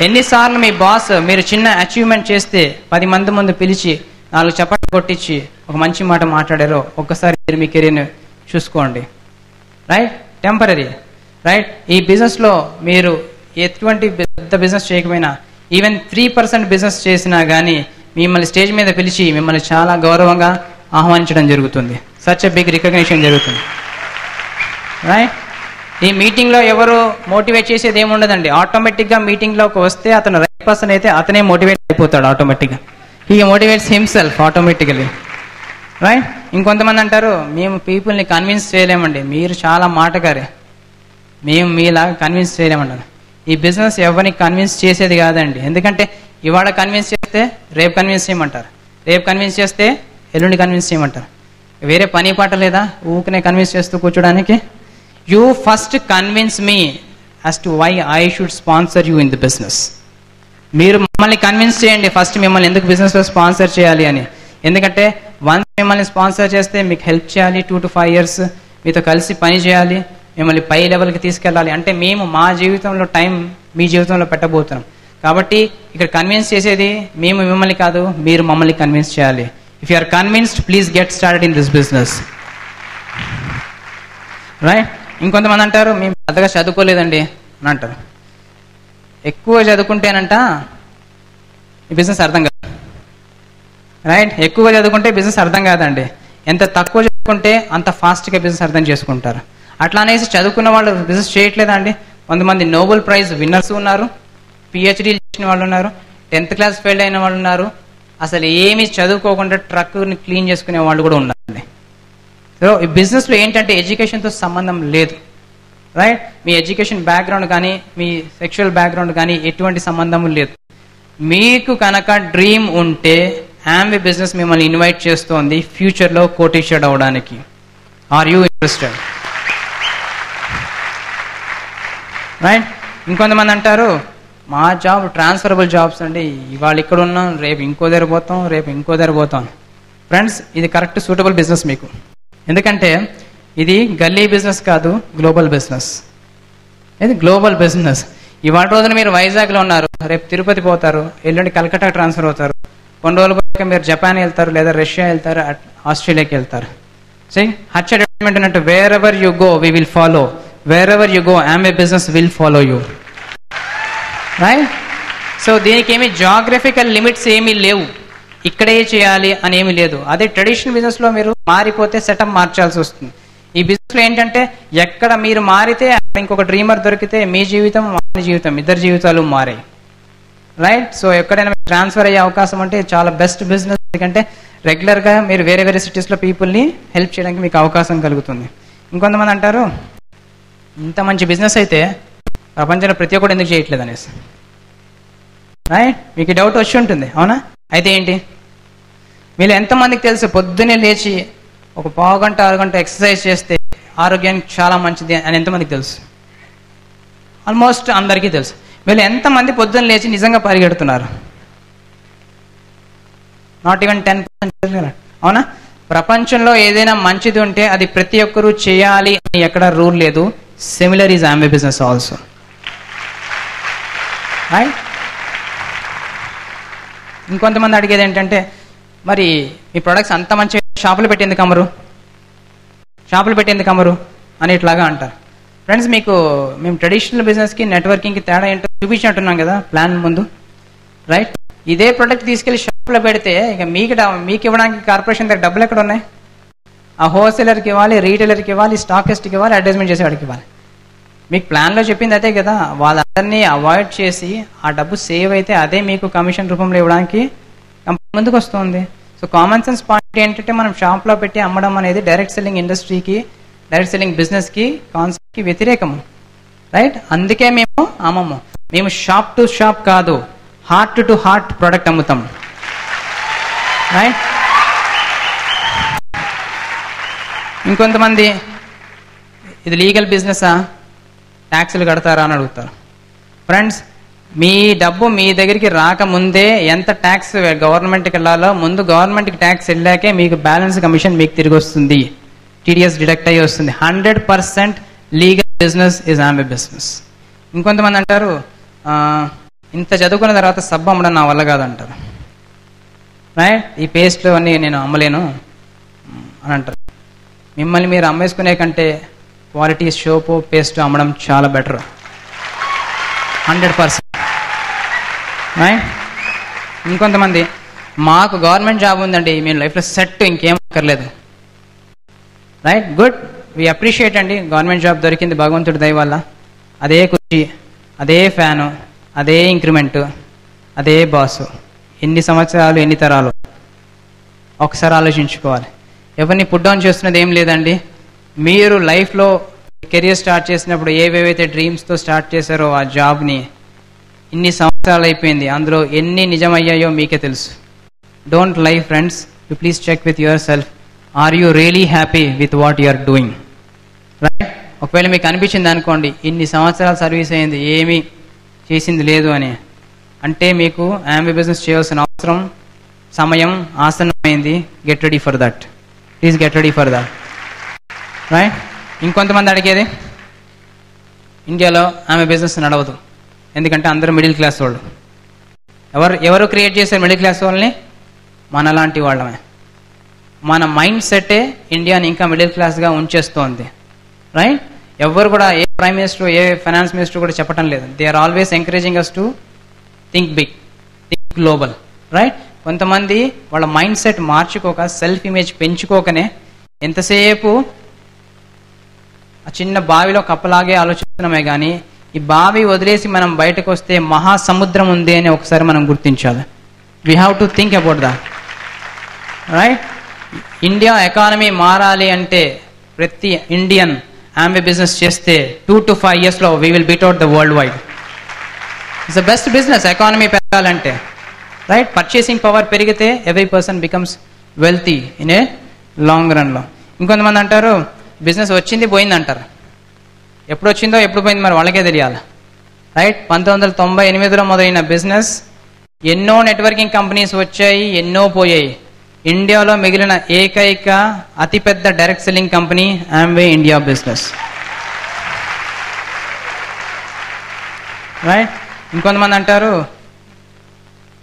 ఎన్నిసార్లు మీ బాస్ మీరు చిన్న అచీవ్మెంట్ చేస్తే 10 మంది ముందు పిలిచి 4 చప్పట్లు కొట్టించి ఒక మంచి మాట మాట్లాడారో ఒక్కసారి మీరు మీ కెరీర్ని చూసుకోండి. రైట్. టెంపరీ. రైట్. ఈ బిజినెస్లో మీరు ఎటువంటి పెద్ద బిజినెస్ చేయకపోయినా ఈవెన్ 3% బిజినెస్ చేసినా కానీ మిమ్మల్ని స్టేజ్ మీద పిలిచి మిమ్మల్ని చాలా గౌరవంగా ఆహ్వానించడం జరుగుతుంది. సచ్ ఎ బిగ్ రికగ్నిషన్ జరుగుతుంది. రైట్. ఈ మీటింగ్లో ఎవరు మోటివేట్ చేసేది ఏముండదండి. ఆటోమేటిక్గా మీటింగ్లోకి వస్తే అతను రైట్ పర్సన్ అయితే అతనే మోటివేట్ అయిపోతాడు ఆటోమేటిక్గా. He motivates himself automatically. Right. ఇంకొంతమంది అంటారు మేము పీపుల్ని కన్విన్స్ చేయలేమండి, మీరు చాలా మాటగారే, మేము మీలాగా కన్విన్స్ చేయలేమంటారు. ఈ బిజినెస్ ఎవరిని కన్విన్స్ చేసేది కాదండి. ఎందుకంటే ఇవాళ కన్విన్స్ చేస్తే రేపు కన్విన్స్ చేయమంటారు, రేపు కన్విన్స్ చేస్తే ఎల్లుండి కన్విన్స్ చేయమంటారు. వేరే పని పాట లేదా ఊకనే కన్విన్స్ చేస్తూ కూర్చోడానికి? You first convince me as to why I should sponsor you in the business. మీరు మమ్మల్ని కన్విన్స్ చేయండి ఫస్ట్ మిమ్మల్ని ఎందుకు బిజినెస్లో స్పాన్సర్ చేయాలి అని. ఎందుకంటే వన్స్ మిమ్మల్ని స్పాన్సర్ చేస్తే మీకు హెల్ప్ చేయాలి, 2 to 5 years మీతో కలిసి పని చేయాలి, మిమ్మల్ని పై లెవెల్కి తీసుకెళ్ళాలి అంటే మేము మా జీవితంలో టైం మీ జీవితంలో పెట్టబోతున్నాం. కాబట్టి ఇక్కడ కన్విన్స్ చేసేది మేము మిమ్మల్ని కాదు, మీరు మమ్మల్ని కన్విన్స్ చేయాలి. If you are convinced please get started in this business. Right. ఇంకొంతమంది అంటారు మేము పెద్దగా చదువుకోలేదండి అని అంటారు. ఎక్కువ చదువుకుంటేనంట ఈ బిజినెస్ అర్థం కాదు. రైట్. ఎక్కువగా చదువుకుంటే బిజినెస్ అర్థం కాదండి. ఎంత తక్కువ చదువుకుంటే అంత ఫాస్ట్గా బిజినెస్ అర్థం చేసుకుంటారు. అట్లా అనేసి చదువుకున్న వాళ్ళు బిజినెస్ చేయట్లేదా అండి? కొంతమంది నోబెల్ ప్రైజ్ విన్నర్స్ ఉన్నారు, PhD చేసిన వాళ్ళు ఉన్నారు, 10th క్లాస్ ఫెయిల్ అయిన వాళ్ళు ఉన్నారు, అసలు ఏమీ చదువుకోకుండా ట్రక్ని క్లీన్ చేసుకునే వాళ్ళు కూడా ఉన్నారండి. సో ఈ బిజినెస్లో ఏంటంటే ఎడ్యుకేషన్తో సంబంధం లేదు. రైట్. మీ ఎడ్యుకేషన్ బ్యాక్గ్రౌండ్ కానీ మీ సెక్షువల్ బ్యాక్గ్రౌండ్ కానీ ఎటువంటి సంబంధం లేదు. మీకు కనుక డ్రీమ్ ఉంటే Amway బిజినెస్ మిమ్మల్ని ఇన్వైట్ చేస్తోంది ఫ్యూచర్లో కోటీశ్వరుడు అవడానికి. Are you interested? రైట్. ఇంకొంతమంది అంటారు మా జాబ్ ట్రాన్స్ఫరబుల్ జాబ్స్ అండి, ఇవాళ ఇక్కడ ఉన్నాం రేపు ఇంకో దగ్గర పోతాం, రేపు ఇంకో దగ్గర పోతాం. ఫ్రెండ్స్ ఇది కరెక్ట్ సూటబుల్ బిజినెస్ మీకు. ఎందుకంటే ఇది గల్లీ బిజినెస్ కాదు, గ్లోబల్ బిజినెస్. ఇది గ్లోబల్ బిజినెస్. ఇవాళ రోజున మీరు వైజాగ్లో ఉన్నారు, రేపు తిరుపతి పోతారు, ఎల్లుండి కలకట్టా ట్రాన్స్ఫర్ అవుతారు, కొన్ని రోజులు పోయాక మీరు జపాన్ వెళ్తారు, లేదా రష్యా వెళ్తారు, ఆస్ట్రేలియాకి వెళ్తారు. సో హచ్ అడ్వర్టైజ్మెంట్ అన్నట్టు wear ever you go we will follow, wear ever you go Amway business will follow you. Right. So దీనికి ఏమి జాగ్రఫికల్ లిమిట్స్ ఏమీ లేవు, ఇక్కడే చేయాలి అని ఏమీ లేదు. అదే ట్రెడిషనల్ బిజినెస్లో మీరు మారిపోతే సెటప్ మార్చాల్సి వస్తుంది. ఈ బిజినెస్లో ఏంటంటే ఎక్కడ మీరు మారితే అక్కడ ఇంకొక డ్రీమర్ దొరికితే మీ జీవితం వాళ్ళ జీవితం ఇద్దరు జీవితాలు మారాయి. రైట్. సో ఎక్కడైనా ట్రాన్స్ఫర్ అయ్యే అవకాశం అంటే చాలా బెస్ట్ బిజినెస్. ఎందుకంటే రెగ్యులర్గా మీరు వేరే వేరే సిటీస్లో పీపుల్ని హెల్ప్ చేయడానికి మీకు అవకాశం కలుగుతుంది. ఇంకొంతమంది అంటారు ఇంత మంచి బిజినెస్ అయితే ప్రపంచంలో ప్రతి ఒక్కరు ఎందుకు చేయట్లేదు అనేసి. రైట్. మీకు డౌట్ వచ్చి ఉంటుంది, అవునా? అయితే ఏంటి, మీరు ఎంతమందికి తెలుసు పొద్దున్నే లేచి ఒక పావు గంట 6 గంట ఎక్సర్సైజ్ చేస్తే ఆరోగ్యానికి చాలా మంచిది అని ఎంతమందికి తెలుసు? ఆల్మోస్ట్ అందరికీ తెలుసు. వీళ్ళు ఎంతమంది పొద్దున్న లేచి నిజంగా పరిగెడుతున్నారు? Not even 10%. అవునా? ప్రపంచంలో ఏదైనా మంచిది ఉంటే అది ప్రతి ఒక్కరూ చేయాలి అని ఎక్కడ రూల్ లేదు. Similar is Amway business also. Right? ఇంకొంతమంది అడిగేది ఏంటంటే, మరి మీ ప్రొడక్ట్స్ అంత మంచి షాపులు పెట్టేందుకు అమ్మరు, షాపులు పెట్టేందుకు అమ్మరు అని ఇట్లాగా అంటారు. ఫ్రెండ్స్, మీకు మేము ట్రెడిషనల్ బిజినెస్కి నెట్వర్కింగ్కి తేడా ఏంటో చూపించినట్టున్నాం కదా ప్లాన్ ముందు. రైట్? ఇదే ప్రొడక్ట్ తీసుకెళ్లి షాప్లో పెడితే ఇక మీకు ఇవ్వడానికి కార్పొరేషన్ దగ్గర డబ్బులు ఎక్కడ ఉన్నాయి? ఆ హోల్సేలర్కి ఇవ్వాలి, రీటైలర్కి ఇవ్వాలి, స్టాకిస్ట్కి ఇవ్వాలి, అడ్వర్టైజ్మెంట్ చేసేవాడికి ఇవ్వాలి. మీకు ప్లాన్లో చెప్పింది అదే కదా. వాళ్ళందరినీ అవాయిడ్ చేసి ఆ డబ్బు సేవ్ అయితే అదే మీకు కమిషన్ రూపంలో ఇవ్వడానికి కంపెనీ ముందుకు వస్తుంది. సో కామన్ సెన్స్ పాయింట్ ఏంటంటే, మనం షాప్లో పెట్టి అమ్మడం అనేది డైరెక్ట్ సెల్లింగ్ ఇండస్ట్రీకి, డైరెక్ట్ సెల్లింగ్ బిజినెస్కి, కాన్సెప్ట్కి వ్యతిరేకము. రైట్? అందుకే మేము అమ్మము. మేము షాప్ టు షాప్ కాదు, హార్ట్ టు హార్ట్ ప్రోడక్ట్ అమ్ముతాం. రైట్? ఇంకొంతమంది ఇది లీగల్ బిజినెసా, ట్యాక్సులు కడతారా అని అడుగుతారు. ఫ్రెండ్స్, మీ డబ్బు మీ దగ్గరికి రాకముందే ఎంత ట్యాక్స్ గవర్నమెంట్కి వెళ్ళాలో ముందు గవర్నమెంట్కి ట్యాక్స్ వెళ్ళాకే మీకు బ్యాలెన్స్ కమిషన్ మీకు తిరిగి వస్తుంది, టీడీఎస్ డిడక్ట్ అయ్యి వస్తుంది. 100% legal business is Amway business. ఇంకొంతమంది అంటారు, ఇంత చదువుకున్న తర్వాత సబ్బు అమ్మడం నా వల్ల కాదంటారు. రైట్? ఈ పేస్ట్లు అన్నీ నేను అమ్మలేను అని అంటారు. మిమ్మల్ని మీరు అమ్మేసుకునే కంటే క్వాలిటీ సోపు పేస్ట్ అమ్మడం చాలా బెటర్. 100%. రైట్? ఇంకొంతమంది, మాకు గవర్నమెంట్ జాబ్ ఉందండి, మేము లైఫ్లో సెట్, ఇంకేం అక్కర్లేదు. రైట్? గుడ్, వి అప్రిషియేట్ అండి. గవర్నమెంట్ జాబ్ దొరికింది భగవంతుడి దయ వల్ల. అదే కుర్చీ, అదే ఫ్యాను, అదే ఇంక్రిమెంటు, అదే బాసు. ఎన్ని సంవత్సరాలు, ఎన్ని తరాలు? ఒకసారి ఆలోచించుకోవాలి. ఎవరిని పుట్ డౌన్ చేస్తున్నది ఏం లేదండి. మీరు లైఫ్లో కెరియర్ స్టార్ట్ చేసినప్పుడు ఏవేవైతే డ్రీమ్స్తో స్టార్ట్ చేశారో ఆ జాబ్ని ఇన్ని సంవత్సరాలు అయిపోయింది, అందులో ఎన్ని నిజమయ్యాయో మీకే తెలుసు. Don't lie friends, you please check with yourself, are you really happy with what you are doing? Right? ఒకవేళ మీకు అనిపించింది అనుకోండి, ఇన్ని సంవత్సరాలు సర్వీస్ అయింది, ఏమీ చేసింది లేదు అని అంటే, మీకు ఆమ్వే బిజినెస్ చేయాల్సిన అవసరం, సమయం ఆసన్నమైంది. Get ready for that. Please get ready for that. Right? ఇంకొంతమంది అడిగేది, ఇండియాలో ఆమె బిజినెస్ నడవదు ఎందుకంటే అందరూ మిడిల్ క్లాస్ వాళ్ళు. ఎవరు క్రియేట్ చేశారు మిడిల్ క్లాస్ వాళ్ళని? మనలాంటి వాళ్ళమే. మన మైండ్ సెట్టే ఇండియాని ఇంకా మిడిల్ క్లాస్గా ఉంచేస్తోంది. రైట్? ఎవరు కూడా, a prime minister, a finance minister కూడా చెప్పడం లేదు. They are always encouraging us to think big, think global. Right? కొంతమంది వాళ్ళ మైండ్ సెట్ మార్చుకోక, సెల్ఫ్ ఇమేజ్ పెంచుకోకనే ఎంతసేపు ఆ చిన్న బావిలో కప్పలాగే ఆలోచిస్తున్నామే కానీ, ఈ బావి వదిలేసి మనం బయటకు వస్తే మహాసముద్రం ఉంది అని ఒకసారి మనం గుర్తించాలి. We have to think about that. Right? India economy మారాలి అంటే ప్రతి ఇండియన్ ఆమ్వే బిజినెస్ చేస్తే 2 to 5 yearsలో we will beat out the world wide. It's the best business economy పెరగాలంటే. రైట్? పర్చేసింగ్ పవర్ పెరిగితే every person becomes wealthy in a long రన్లో. ఇంకొంతమంది అంటారు, బిజినెస్ వచ్చింది పోయింది అంటారు. ఎప్పుడు వచ్చిందో ఎప్పుడు పోయింది మరి వాళ్ళకే తెలియాలి. రైట్? 1998లో మొదలైన బిజినెస్, ఎన్నో నెట్వర్కింగ్ కంపెనీస్ వచ్చాయి, ఎన్నో పోయాయి. ఇండియాలో మిగిలిన ఏకైక అతిపెద్ద direct selling company Amway India business. Right? ఇంకొంతమంది అంటారు,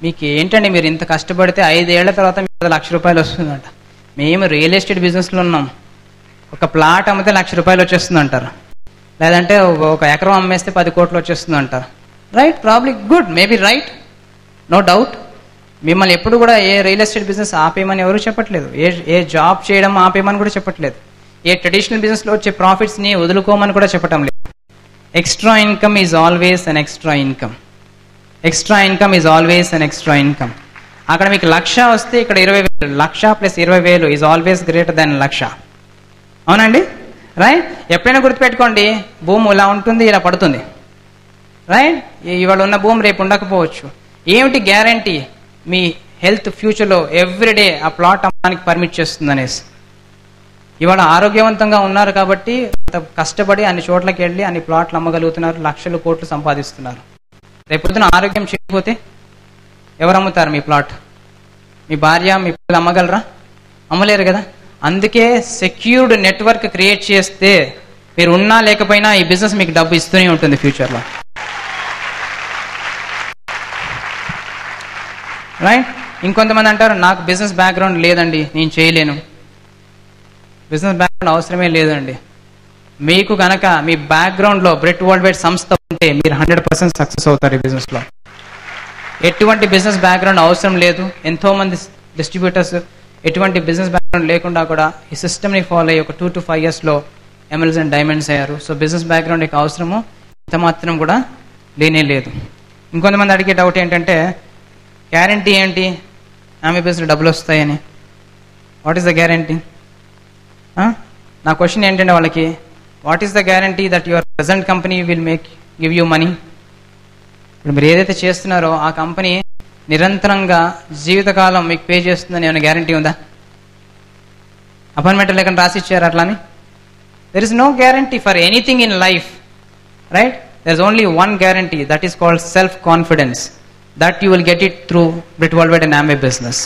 మీకు ఏంటండి మీరు ఇంత కష్టపడితే 5 ఏళ్ల తర్వాత మీకు ₹1,00,000 వస్తుందంట. మేము రియల్ ఎస్టేట్ బిజినెస్లో ఉన్నాం, ఒక ప్లాట్ అమ్మితే ₹1,00,000 వచ్చేస్తుంది అంటారు. లేదంటే ఒక ఎకరం అమ్మేస్తే 10 కోట్లు వచ్చేస్తుంది అంటారు. Right? Probably good, maybe right, no doubt. మిమ్మల్ని ఎప్పుడు కూడా ఏ రియల్ ఎస్టేట్ బిజినెస్ ఆపేయమని ఎవరు చెప్పట్లేదు, ఏ జాబ్ చేయడం ఆపేయమని కూడా చెప్పట్లేదు, ఏ ట్రెడిషనల్ బిజినెస్లో వచ్చే ప్రాఫిట్స్ని వదులుకోమని కూడా చెప్పటం లేదు. Extra income is always an extra income. Extra income is always an extra income. అక్కడ మీకు 1,00,000 వస్తే ఇక్కడ 20,000. 1,00,000 + 20,000 ఈజ్ ఆల్వేస్ గ్రేటర్ దాన్ 1,00,000. అవునండి? రైట్? ఎప్పుడైనా గుర్తుపెట్టుకోండి, భూమి ఇలా ఉంటుంది, ఇలా పడుతుంది. రైట్? ఇవాళ ఉన్న భూమి రేపు ఉండకపోవచ్చు. ఏమిటి గ్యారంటీ మీ హెల్త్ ఫ్యూచర్లో ఎవ్రీడే ఆ ప్లాట్ అమ్మడానికి పర్మిట్ చేస్తుంది అనేసి? ఇవాళ ఆరోగ్యవంతంగా ఉన్నారు కాబట్టి అంత కష్టపడి అన్ని చోట్లకి వెళ్ళి అన్ని ప్లాట్లు అమ్మగలుగుతున్నారు, లక్షలు కోట్లు సంపాదిస్తున్నారు. రేపొద్దున ఆరోగ్యం చెడిపోతే ఎవరు అమ్ముతారు మీ ప్లాట్? మీ భార్య, మీ పిల్లలు అమ్మగలరా? అమ్మలేరు కదా. అందుకే సెక్యూర్డ్ నెట్వర్క్ క్రియేట్ చేస్తే మీరు ఉన్నా లేకపోయినా ఈ బిజినెస్ మీకు డబ్బు ఇస్తూనే ఉంటుంది ఫ్యూచర్లో. రైట్? ఇంకొంతమంది అంటారు నాకు బిజినెస్ బ్యాక్గ్రౌండ్ లేదండి, నేను చేయలేను. బిజినెస్ బ్యాక్గ్రౌండ్ అవసరమే లేదండి. మీకు కనుక మీ బ్యాక్గ్రౌండ్లో బ్రెట్ వరల్డ్ వైడ్ సంస్థ ఉంటే మీరు 100% సక్సెస్ అవుతారు ఈ బిజినెస్లో. ఎటువంటి బిజినెస్ బ్యాక్గ్రౌండ్ అవసరం లేదు. ఎంతోమంది డిస్ట్రిబ్యూటర్స్ ఎటువంటి బిజినెస్ బ్యాక్గ్రౌండ్ లేకుండా కూడా ఈ సిస్టమ్ని ఫాలో అయ్యి ఒక 2 to 5 yearsలో ఎమ్ఎల్స్ అండ్ డైమండ్స్ అయ్యారు. సో బిజినెస్ బ్యాక్గ్రౌండ్ యొక్క అవసరము ఇంత మాత్రం కూడా లేనే లేదు. ఇంకొంతమంది అడిగే డౌట్ ఏంటంటే గ్యారంటీ ఏంటి ఆమె బిజినెస్ డబ్బులు వస్తాయని? What is the guarantee? నా క్వశ్చన్ ఏంటంటే వాళ్ళకి, what is the guarantee that your present company will give you money? ఇప్పుడు మీరు ఏదైతే చేస్తున్నారో ఆ కంపెనీ నిరంతరంగా జీవితకాలం మీకు పే చేస్తుందని ఏమైనా గ్యారంటీ ఉందా? అపాయింట్మెంట్ లేకుండా రాసి ఇచ్చారు అట్లాని? There is no guarantee for anything in life, right? There is only one guarantee, that is called self confidence, that you will get it through Britt world Wide and Amway business.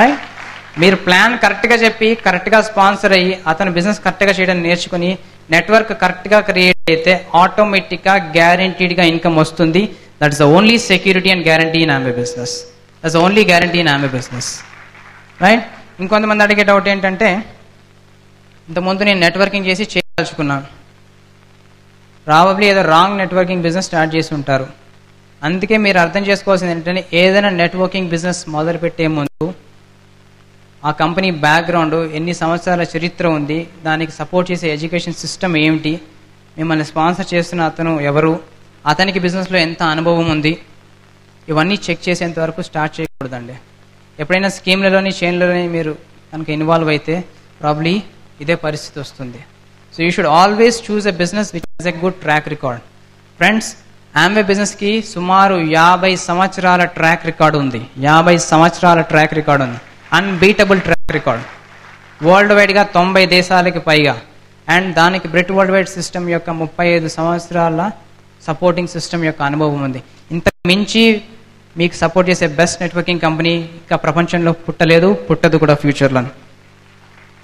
Right? మీరు plan కరెక్ట్గా చెప్పి కరెక్ట్గా sponsor అయ్యి అతను business కరెక్ట్గా చేయడం నేర్చుకుని network కరెక్ట్గా క్రియేట్ అయితే ఆటోమేటిక్గా గ్యారంటీడ్గా ఇన్కమ్ వస్తుంది. That is the only security and guarantee in Amway business. That's the only guarantee in Amway business. Right? ఇంకొంతమంది అడిగే డౌట్ ఏంటంటే ఇంతకుముందు నేను నెట్వర్కింగ్ చేసి చేయదలుచుకున్నాను, ప్రాబబ్లీ ఏదో రాంగ్ నెట్వర్కింగ్ బిజినెస్ స్టార్ట్ చేసి ఉంటారు. అందుకే మీరు అర్థం చేసుకోవాల్సింది ఏంటంటే ఏదైనా నెట్వర్కింగ్ బిజినెస్ మొదలుపెట్టే ముందు ఆ కంపెనీ బ్యాక్గ్రౌండ్, ఎన్ని సంవత్సరాల చరిత్ర ఉంది, దానికి సపోర్ట్ చేసే ఎడ్యుకేషన్ సిస్టమ్ ఏమిటి, మిమ్మల్ని స్పాన్సర్ చేస్తున్న అతను ఎవరు, అతనికి బిజినెస్లో ఎంత అనుభవం ఉంది, ఇవన్నీ చెక్ చేసేంత వరకు స్టార్ట్ చేయకూడదండి. ఎప్పుడైనా స్కీమ్లలోని చైన్లలోని మీరు కనుక ఇన్వాల్వ్ అయితే ప్రాబ్లీ ఇదే పరిస్థితి వస్తుంది. So you should always choose a business which has a good track record. Friends, Amway బిజినెస్కి సుమారు 50 సంవత్సరాల ట్రాక్ రికార్డు ఉంది. 50 సంవత్సరాల ట్రాక్ రికార్డు ఉంది. Unbeatable track record. వరల్డ్ వైడ్గా 90 దేశాలకి పైగా. అండ్ దానికి బ్రిట్ వరల్డ్ వైడ్ సిస్టమ్ యొక్క 35 సంవత్సరాల సపోర్టింగ్ సిస్టమ్ యొక్క అనుభవం ఉంది. ఇంత మించి మీకు సపోర్ట్ చేసే బెస్ట్ నెట్వర్కింగ్ కంపెనీ ఇంకా ప్రపంచంలో పుట్టలేదు, పుట్టదు కూడా ఫ్యూచర్లో.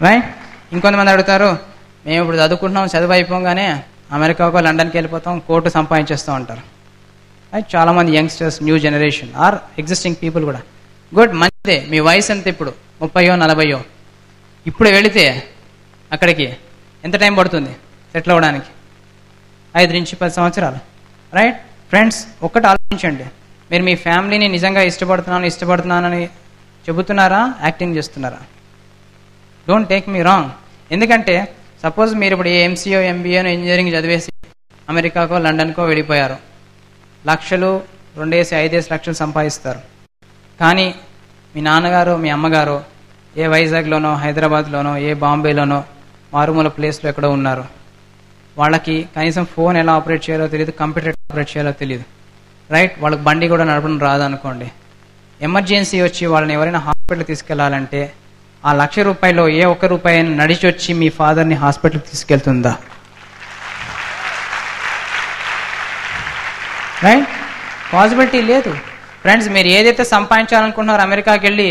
రైట్? ఇంకొంతమంది అడుగుతారు, మేము ఇప్పుడు చదువుకుంటున్నాం, చదువు అయిపోగానే అమెరికాకో లండన్కి వెళ్ళిపోతాం, కోర్టు సంపాదించేస్తూ ఉంటారు. రైట్? చాలామంది youngsters, new generation or existing people కూడా. గుడ్, మంచిదే. మీ వయసు ఎంత ఇప్పుడు? 30 40. ఇప్పుడు వెళితే అక్కడికి ఎంత టైం పడుతుంది సెటిల్ అవ్వడానికి? 5 నుంచి 10 సంవత్సరాలు. రైట్? ఫ్రెండ్స్, ఒక్కటి ఆలోచించండి. మీరు మీ ఫ్యామిలీని నిజంగా ఇష్టపడుతున్నానని చెబుతున్నారా, యాక్టింగ్ చేస్తున్నారా? Don't take me wrong. ఎందుకంటే సపోజ్ మీరు ఇప్పుడు ఎంసీఓ, ఎంబీఏనో ఇంజనీరింగ్ చదివేసి అమెరికాకో లండన్కో వెళ్ళిపోయారు. లక్షలు 2-5 లక్షలు సంపాదిస్తారు. కానీ మీ నాన్నగారు, మీ అమ్మగారు ఏ వైజాగ్లోనో, హైదరాబాద్లోనో, ఏ బాంబేలోనో మారుమూల ప్లేస్లో ఎక్కడో ఉన్నారు. వాళ్ళకి కనీసం ఫోన్ ఎలా ఆపరేట్ చేయాలో తెలియదు, కంప్యూటర్ ఎలా ఆపరేట్ చేయాలో తెలియదు. రైట్? వాళ్ళకి బండి కూడా నడపడం రాదనుకోండి. ఎమర్జెన్సీ వచ్చి వాళ్ళని ఎవరైనా హాస్పిటల్ తీసుకెళ్లాలంటే ఆ ₹1,00,000 ఏ ₹1 నడిచి వచ్చి మీ ఫాదర్ని హాస్పిటల్కి తీసుకెళ్తుందా? రైట్? పాసిబిలిటీ లేదు. ఫ్రెండ్స్, మీరు ఏదైతే సంపాదించాలనుకుంటున్నారో అమెరికాకి వెళ్ళి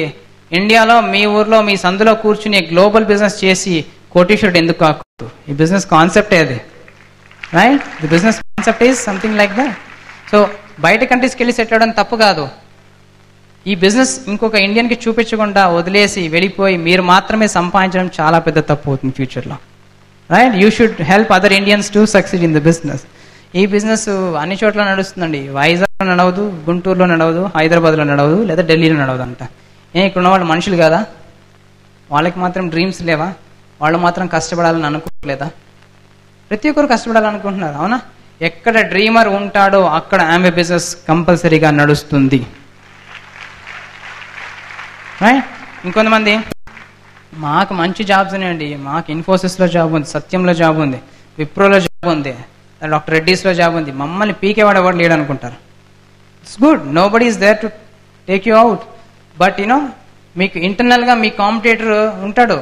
ఇండియాలో మీ ఊర్లో మీ సందులో కూర్చుని గ్లోబల్ బిజినెస్ చేసి కోటీశ్వరుడు ఎందుకు కాకూడదు? ఈ బిజినెస్ కాన్సెప్టే అది. Right? The business concept is something like that. So బయట కంట్రీస్కి వెళ్ళి సెటిల్ అవ్వడం తప్పు కాదు. ఈ బిజినెస్ ఇంకొక ఇండియన్కి చూపించకుండా వదిలేసి వెళ్ళిపోయి మీరు మాత్రమే సంపాదించడం చాలా పెద్ద తప్పు అవుతుంది ఫ్యూచర్లో. Right? You should help other Indians to succeed in the business. ఈ బిజినెస్ అన్ని చోట్ల నడుస్తుందండి. వైజాగ్లో నడవదు, గుంటూరులో నడవదు, హైదరాబాద్లో నడవదు, లేదా ఢిల్లీలో నడవదు అంట. ఇక్కడ ఉన్న వాళ్ళు మనుషులు కాదా? వాళ్ళకి మాత్రం డ్రీమ్స్ లేవా? వాళ్ళు మాత్రం కష్టపడాలని అనుకోవట్లేదా? ప్రతి ఒక్కరు కష్టపడాలనుకుంటున్నారు, అవునా? ఎక్కడ డ్రీమర్ ఉంటాడో అక్కడ ఆమె బిజినెస్ కంపల్సరీగా నడుస్తుంది. రైట్? ఇంకొంతమంది, మాకు మంచి జాబ్స్ ఉన్నాయండి, మాకు ఇన్ఫోసిస్లో జాబ్ ఉంది, సత్యంలో జాబ్ ఉంది, విప్రోలో జాబ్ ఉంది, డాక్టర్ రెడ్డీస్లో జాబ్ ఉంది, మమ్మల్ని పీకేవాడు ఎవరు లేడు అనుకుంటారు. It's good, nobody is there to take you out. But మీకు ఇంటర్నల్గా మీ కాంపిటేటర్ ఉంటాడు,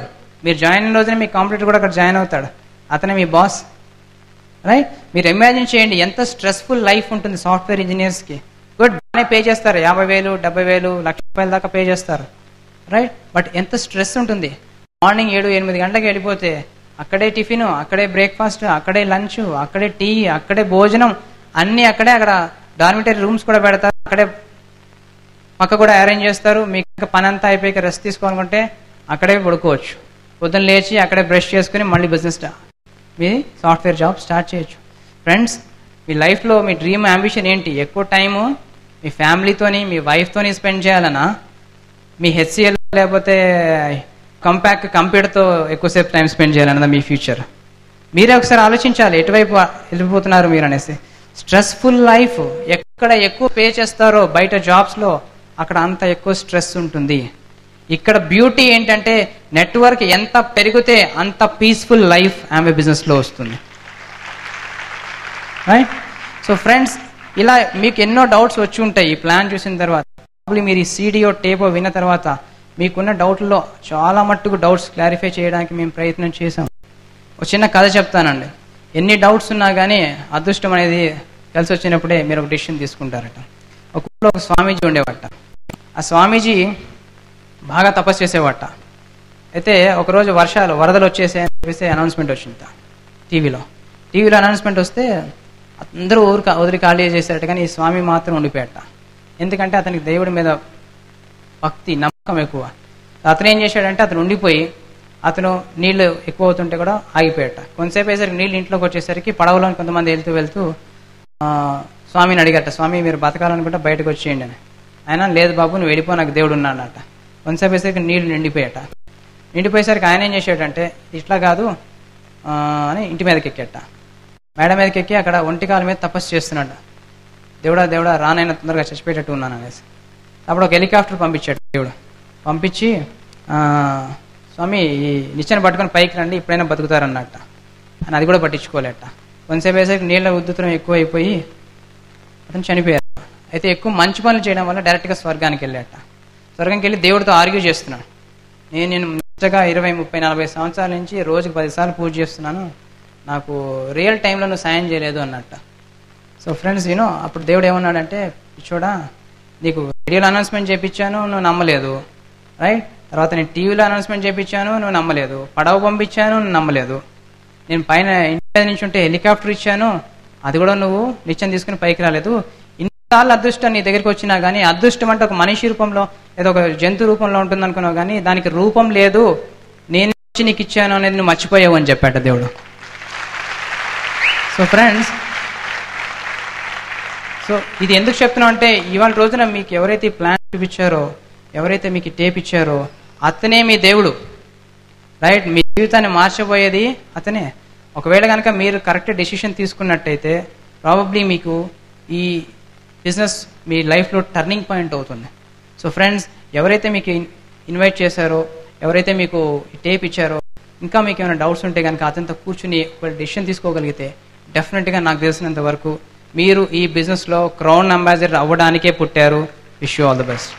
మీరు జాయిన్ అయిన రోజునే మీ కాంపిటీటర్ కూడా అక్కడ జాయిన్ అవుతాడు, అతనే మీ బాస్. రైట్? మీరు ఇమాజిన్ చేయండి ఎంత స్ట్రెస్ఫుల్ లైఫ్ ఉంటుంది సాఫ్ట్వేర్ ఇంజనీర్స్కి. గుడ్, బాగానే పే చేస్తారు, 50,000, 70,000, ₹1,00,000 దాకా పే చేస్తారు. రైట్? బట్ ఎంత స్ట్రెస్ ఉంటుంది. మార్నింగ్ 7-8 గంటలకు వెళ్ళిపోతే అక్కడే టిఫిన్, అక్కడే బ్రేక్ఫాస్ట్, అక్కడే లంచ్, అక్కడే టీ, అక్కడే భోజనం, అన్నీ అక్కడే. అక్కడ డార్మిటరీ రూమ్స్ కూడా పెడతారు, అక్కడే పక్క కూడా అరేంజ్ చేస్తారు. మీకు పని అంతా అయిపోయి రెస్ట్ తీసుకోవాలనుకుంటే అక్కడే పడుకోవచ్చు. పొద్దున్న లేచి అక్కడే బ్రష్ చేసుకుని మళ్ళీ బిజినెస్ మీ సాఫ్ట్వేర్ జాబ్ స్టార్ట్ చేయొచ్చు. ఫ్రెండ్స్, మీ లైఫ్లో మీ డ్రీమ్ అంబిషన్ ఏంటి? ఎక్కువ టైము మీ ఫ్యామిలీతోని, మీ వైఫ్తోని స్పెండ్ చేయాలనా, మీ హెచ్సిఎల్ లేకపోతే కంప్యూటర్తో ఎక్కువసేపు టైం స్పెండ్ చేయాలన్నదా మీ ఫ్యూచర్? మీరే ఒకసారి ఆలోచించాలి ఎటువైపు వెళ్ళిపోతున్నారు మీరు అనేసి. స్ట్రెస్ఫుల్ లైఫ్, ఎక్కడ ఎక్కువ పే చేస్తారో బయట జాబ్స్లో అక్కడ అంత ఎక్కువ స్ట్రెస్ ఉంటుంది. ఇక్కడ బ్యూటీ ఏంటంటే నెట్వర్క్ ఎంత పెరిగితే అంత పీస్ఫుల్ లైఫ్ ఆమె బిజినెస్లో వస్తుంది. రైట్? సో ఫ్రెండ్స్, ఇలా మీకు ఎన్నో డౌట్స్ వచ్చి ఉంటాయి ఈ ప్లాన్ చూసిన తర్వాత. ప్రాబ్లీ మీరు ఈ సీడియో టేపో విన్న తర్వాత మీకున్న డౌట్లో చాలా మట్టుకు డౌట్స్ క్లారిఫై చేయడానికి మేము ప్రయత్నం చేసాం. ఒక చిన్న కథ చెప్తానండి. ఎన్ని డౌట్స్ ఉన్నా కానీ అదృష్టం అనేది కలిసి వచ్చినప్పుడే మీరు ఒక డెసిషన్ తీసుకుంటారట. ఒక ఊళ్ళో ఒక స్వామీజీ ఉండేవాట. ఆ స్వామీజీ బాగా తపస్సు చేసేవాట. అయితే ఒకరోజు వరదలు వచ్చేసే అనౌన్స్మెంట్ వచ్చింది టీవీలో అనౌన్స్మెంట్ వస్తే అందరూ వదిలి ఖాళీ చేశారట, కానీ ఈ స్వామి మాత్రం ఉండిపోయాట. ఎందుకంటే అతనికి దేవుడి మీద భక్తి, నమ్మకం ఎక్కువ. అతను ఏం చేశాడంటే అతను ఉండిపోయి అతను నీళ్లు ఎక్కువ అవుతుంటే కూడా ఆగిపోయాట. కొంతసేపు అయ్యేసరికి నీళ్ళు ఇంట్లోకి వచ్చేసరికి పడవలో కొంతమంది వెళ్తూ స్వామిని అడిగట, స్వామి మీరు బతకాలనుకుంటే బయటకు వచ్చేయండి అని. ఆయన లేదు బాబు నువ్వు వెళ్ళిపో, నాకు దేవుడు ఉన్నాడట. కొంతసేపు అయ్యేసరికి నీళ్లు నిండిపోయేసరికి ఆయన ఏం చేసాడంటే ఇట్లా కాదు అని ఇంటి మీదకి ఎక్కేట. మేడ మీదకి ఎక్కి అక్కడ ఒంటికాల మీద తపస్సు చేస్తున్నాడు. దేవుడా రానైనా తొందరగా చచ్చిపోయేటట్టు ఉన్నాను అనేసి. అప్పుడు ఒక హెలికాప్టర్ పంపించాడు దేవుడు. పంపించి స్వామి ఈ నిచ్చెన పట్టుకొని పైకి రండి, ఇప్పుడైనా బతుకుతారన్నట్ట. అని అది కూడా పట్టించుకోలేట. కొంతసేపు వేసరికి నీళ్ళ ఉద్ధృతం ఎక్కువ అయిపోయి అతను చనిపోయారు. అయితే ఎక్కువ మంచి పనులు చేయడం వల్ల డైరెక్ట్గా స్వర్గానికి వెళ్ళాట. స్వర్గానికి వెళ్ళి దేవుడితో ఆర్గ్యూ చేస్తున్నాడు. నేను మంచిగా 20, 30, 40 సంవత్సరాల నుంచి రోజుకి 10 సార్లు పూజ చేస్తున్నాను, నాకు రియల్ టైంలో నువ్వు సాయం చేయలేదు అన్నట్ట. సో ఫ్రెండ్స్ అప్పుడు దేవుడు ఏమన్నాడంటే, చూడా నీకు రేడియోలో అనౌన్స్మెంట్ చేయించాను, నువ్వు నమ్మలేదు. రైట్? తర్వాత నేను టీవీలో అనౌన్స్మెంట్ చేయించాను, నువ్వు నమ్మలేదు. పడవ పంపించాను, నువ్వు నమ్మలేదు. నేను పైన ఇంటి నుంచి ఉంటే హెలికాప్టర్ ఇచ్చాను, అది కూడా నువ్వు నిత్యం తీసుకుని పైకి రాలేదు. ఇన్నిసార్లు అదృష్టం నీ దగ్గరికి వచ్చినా కానీ అదృష్టం అంటే ఒక మనిషి రూపంలో ఏదో ఒక జంతు రూపంలో ఉంటుంది అనుకున్నావు, కానీ దానికి రూపం లేదు, నేను వచ్చి నీకు ఇచ్చాను అనేది నువ్వు మర్చిపోయావు అని చెప్పాట దేవుడు. సో ఫ్రెండ్స్, సో ఇది ఎందుకు చెప్తున్నాం అంటే ఇవాళ రోజున మీకు ఎవరైతే ప్లాన్ చూపించారో, ఎవరైతే మీకు టేప్ ఇచ్చారో అతనే మీ దేవుడు. రైట్? మీ జీవితాన్ని మార్చబోయేది అతనే. ఒకవేళ కనుక మీరు కరెక్ట్ డెసిషన్ తీసుకున్నట్టయితే ప్రాబబ్లీ మీకు ఈ బిజినెస్ మీ లైఫ్లో టర్నింగ్ పాయింట్ అవుతుంది. సో ఫ్రెండ్స్, ఎవరైతే మీకు ఇన్వైట్ చేశారో, ఎవరైతే మీకు టేప్ ఇచ్చారో, ఇంకా మీకు ఏమైనా డౌట్స్ ఉంటే కనుక అతనితో కూర్చుని ఒక డెసిషన్ తీసుకోగలిగితే డెఫినెట్గా నాకు తెలిసినంత వరకు మీరు ఈ బిజినెస్లో క్రౌన్ అంబాసిడర్ అవ్వడానికే పుట్టారు. Wish you all the best.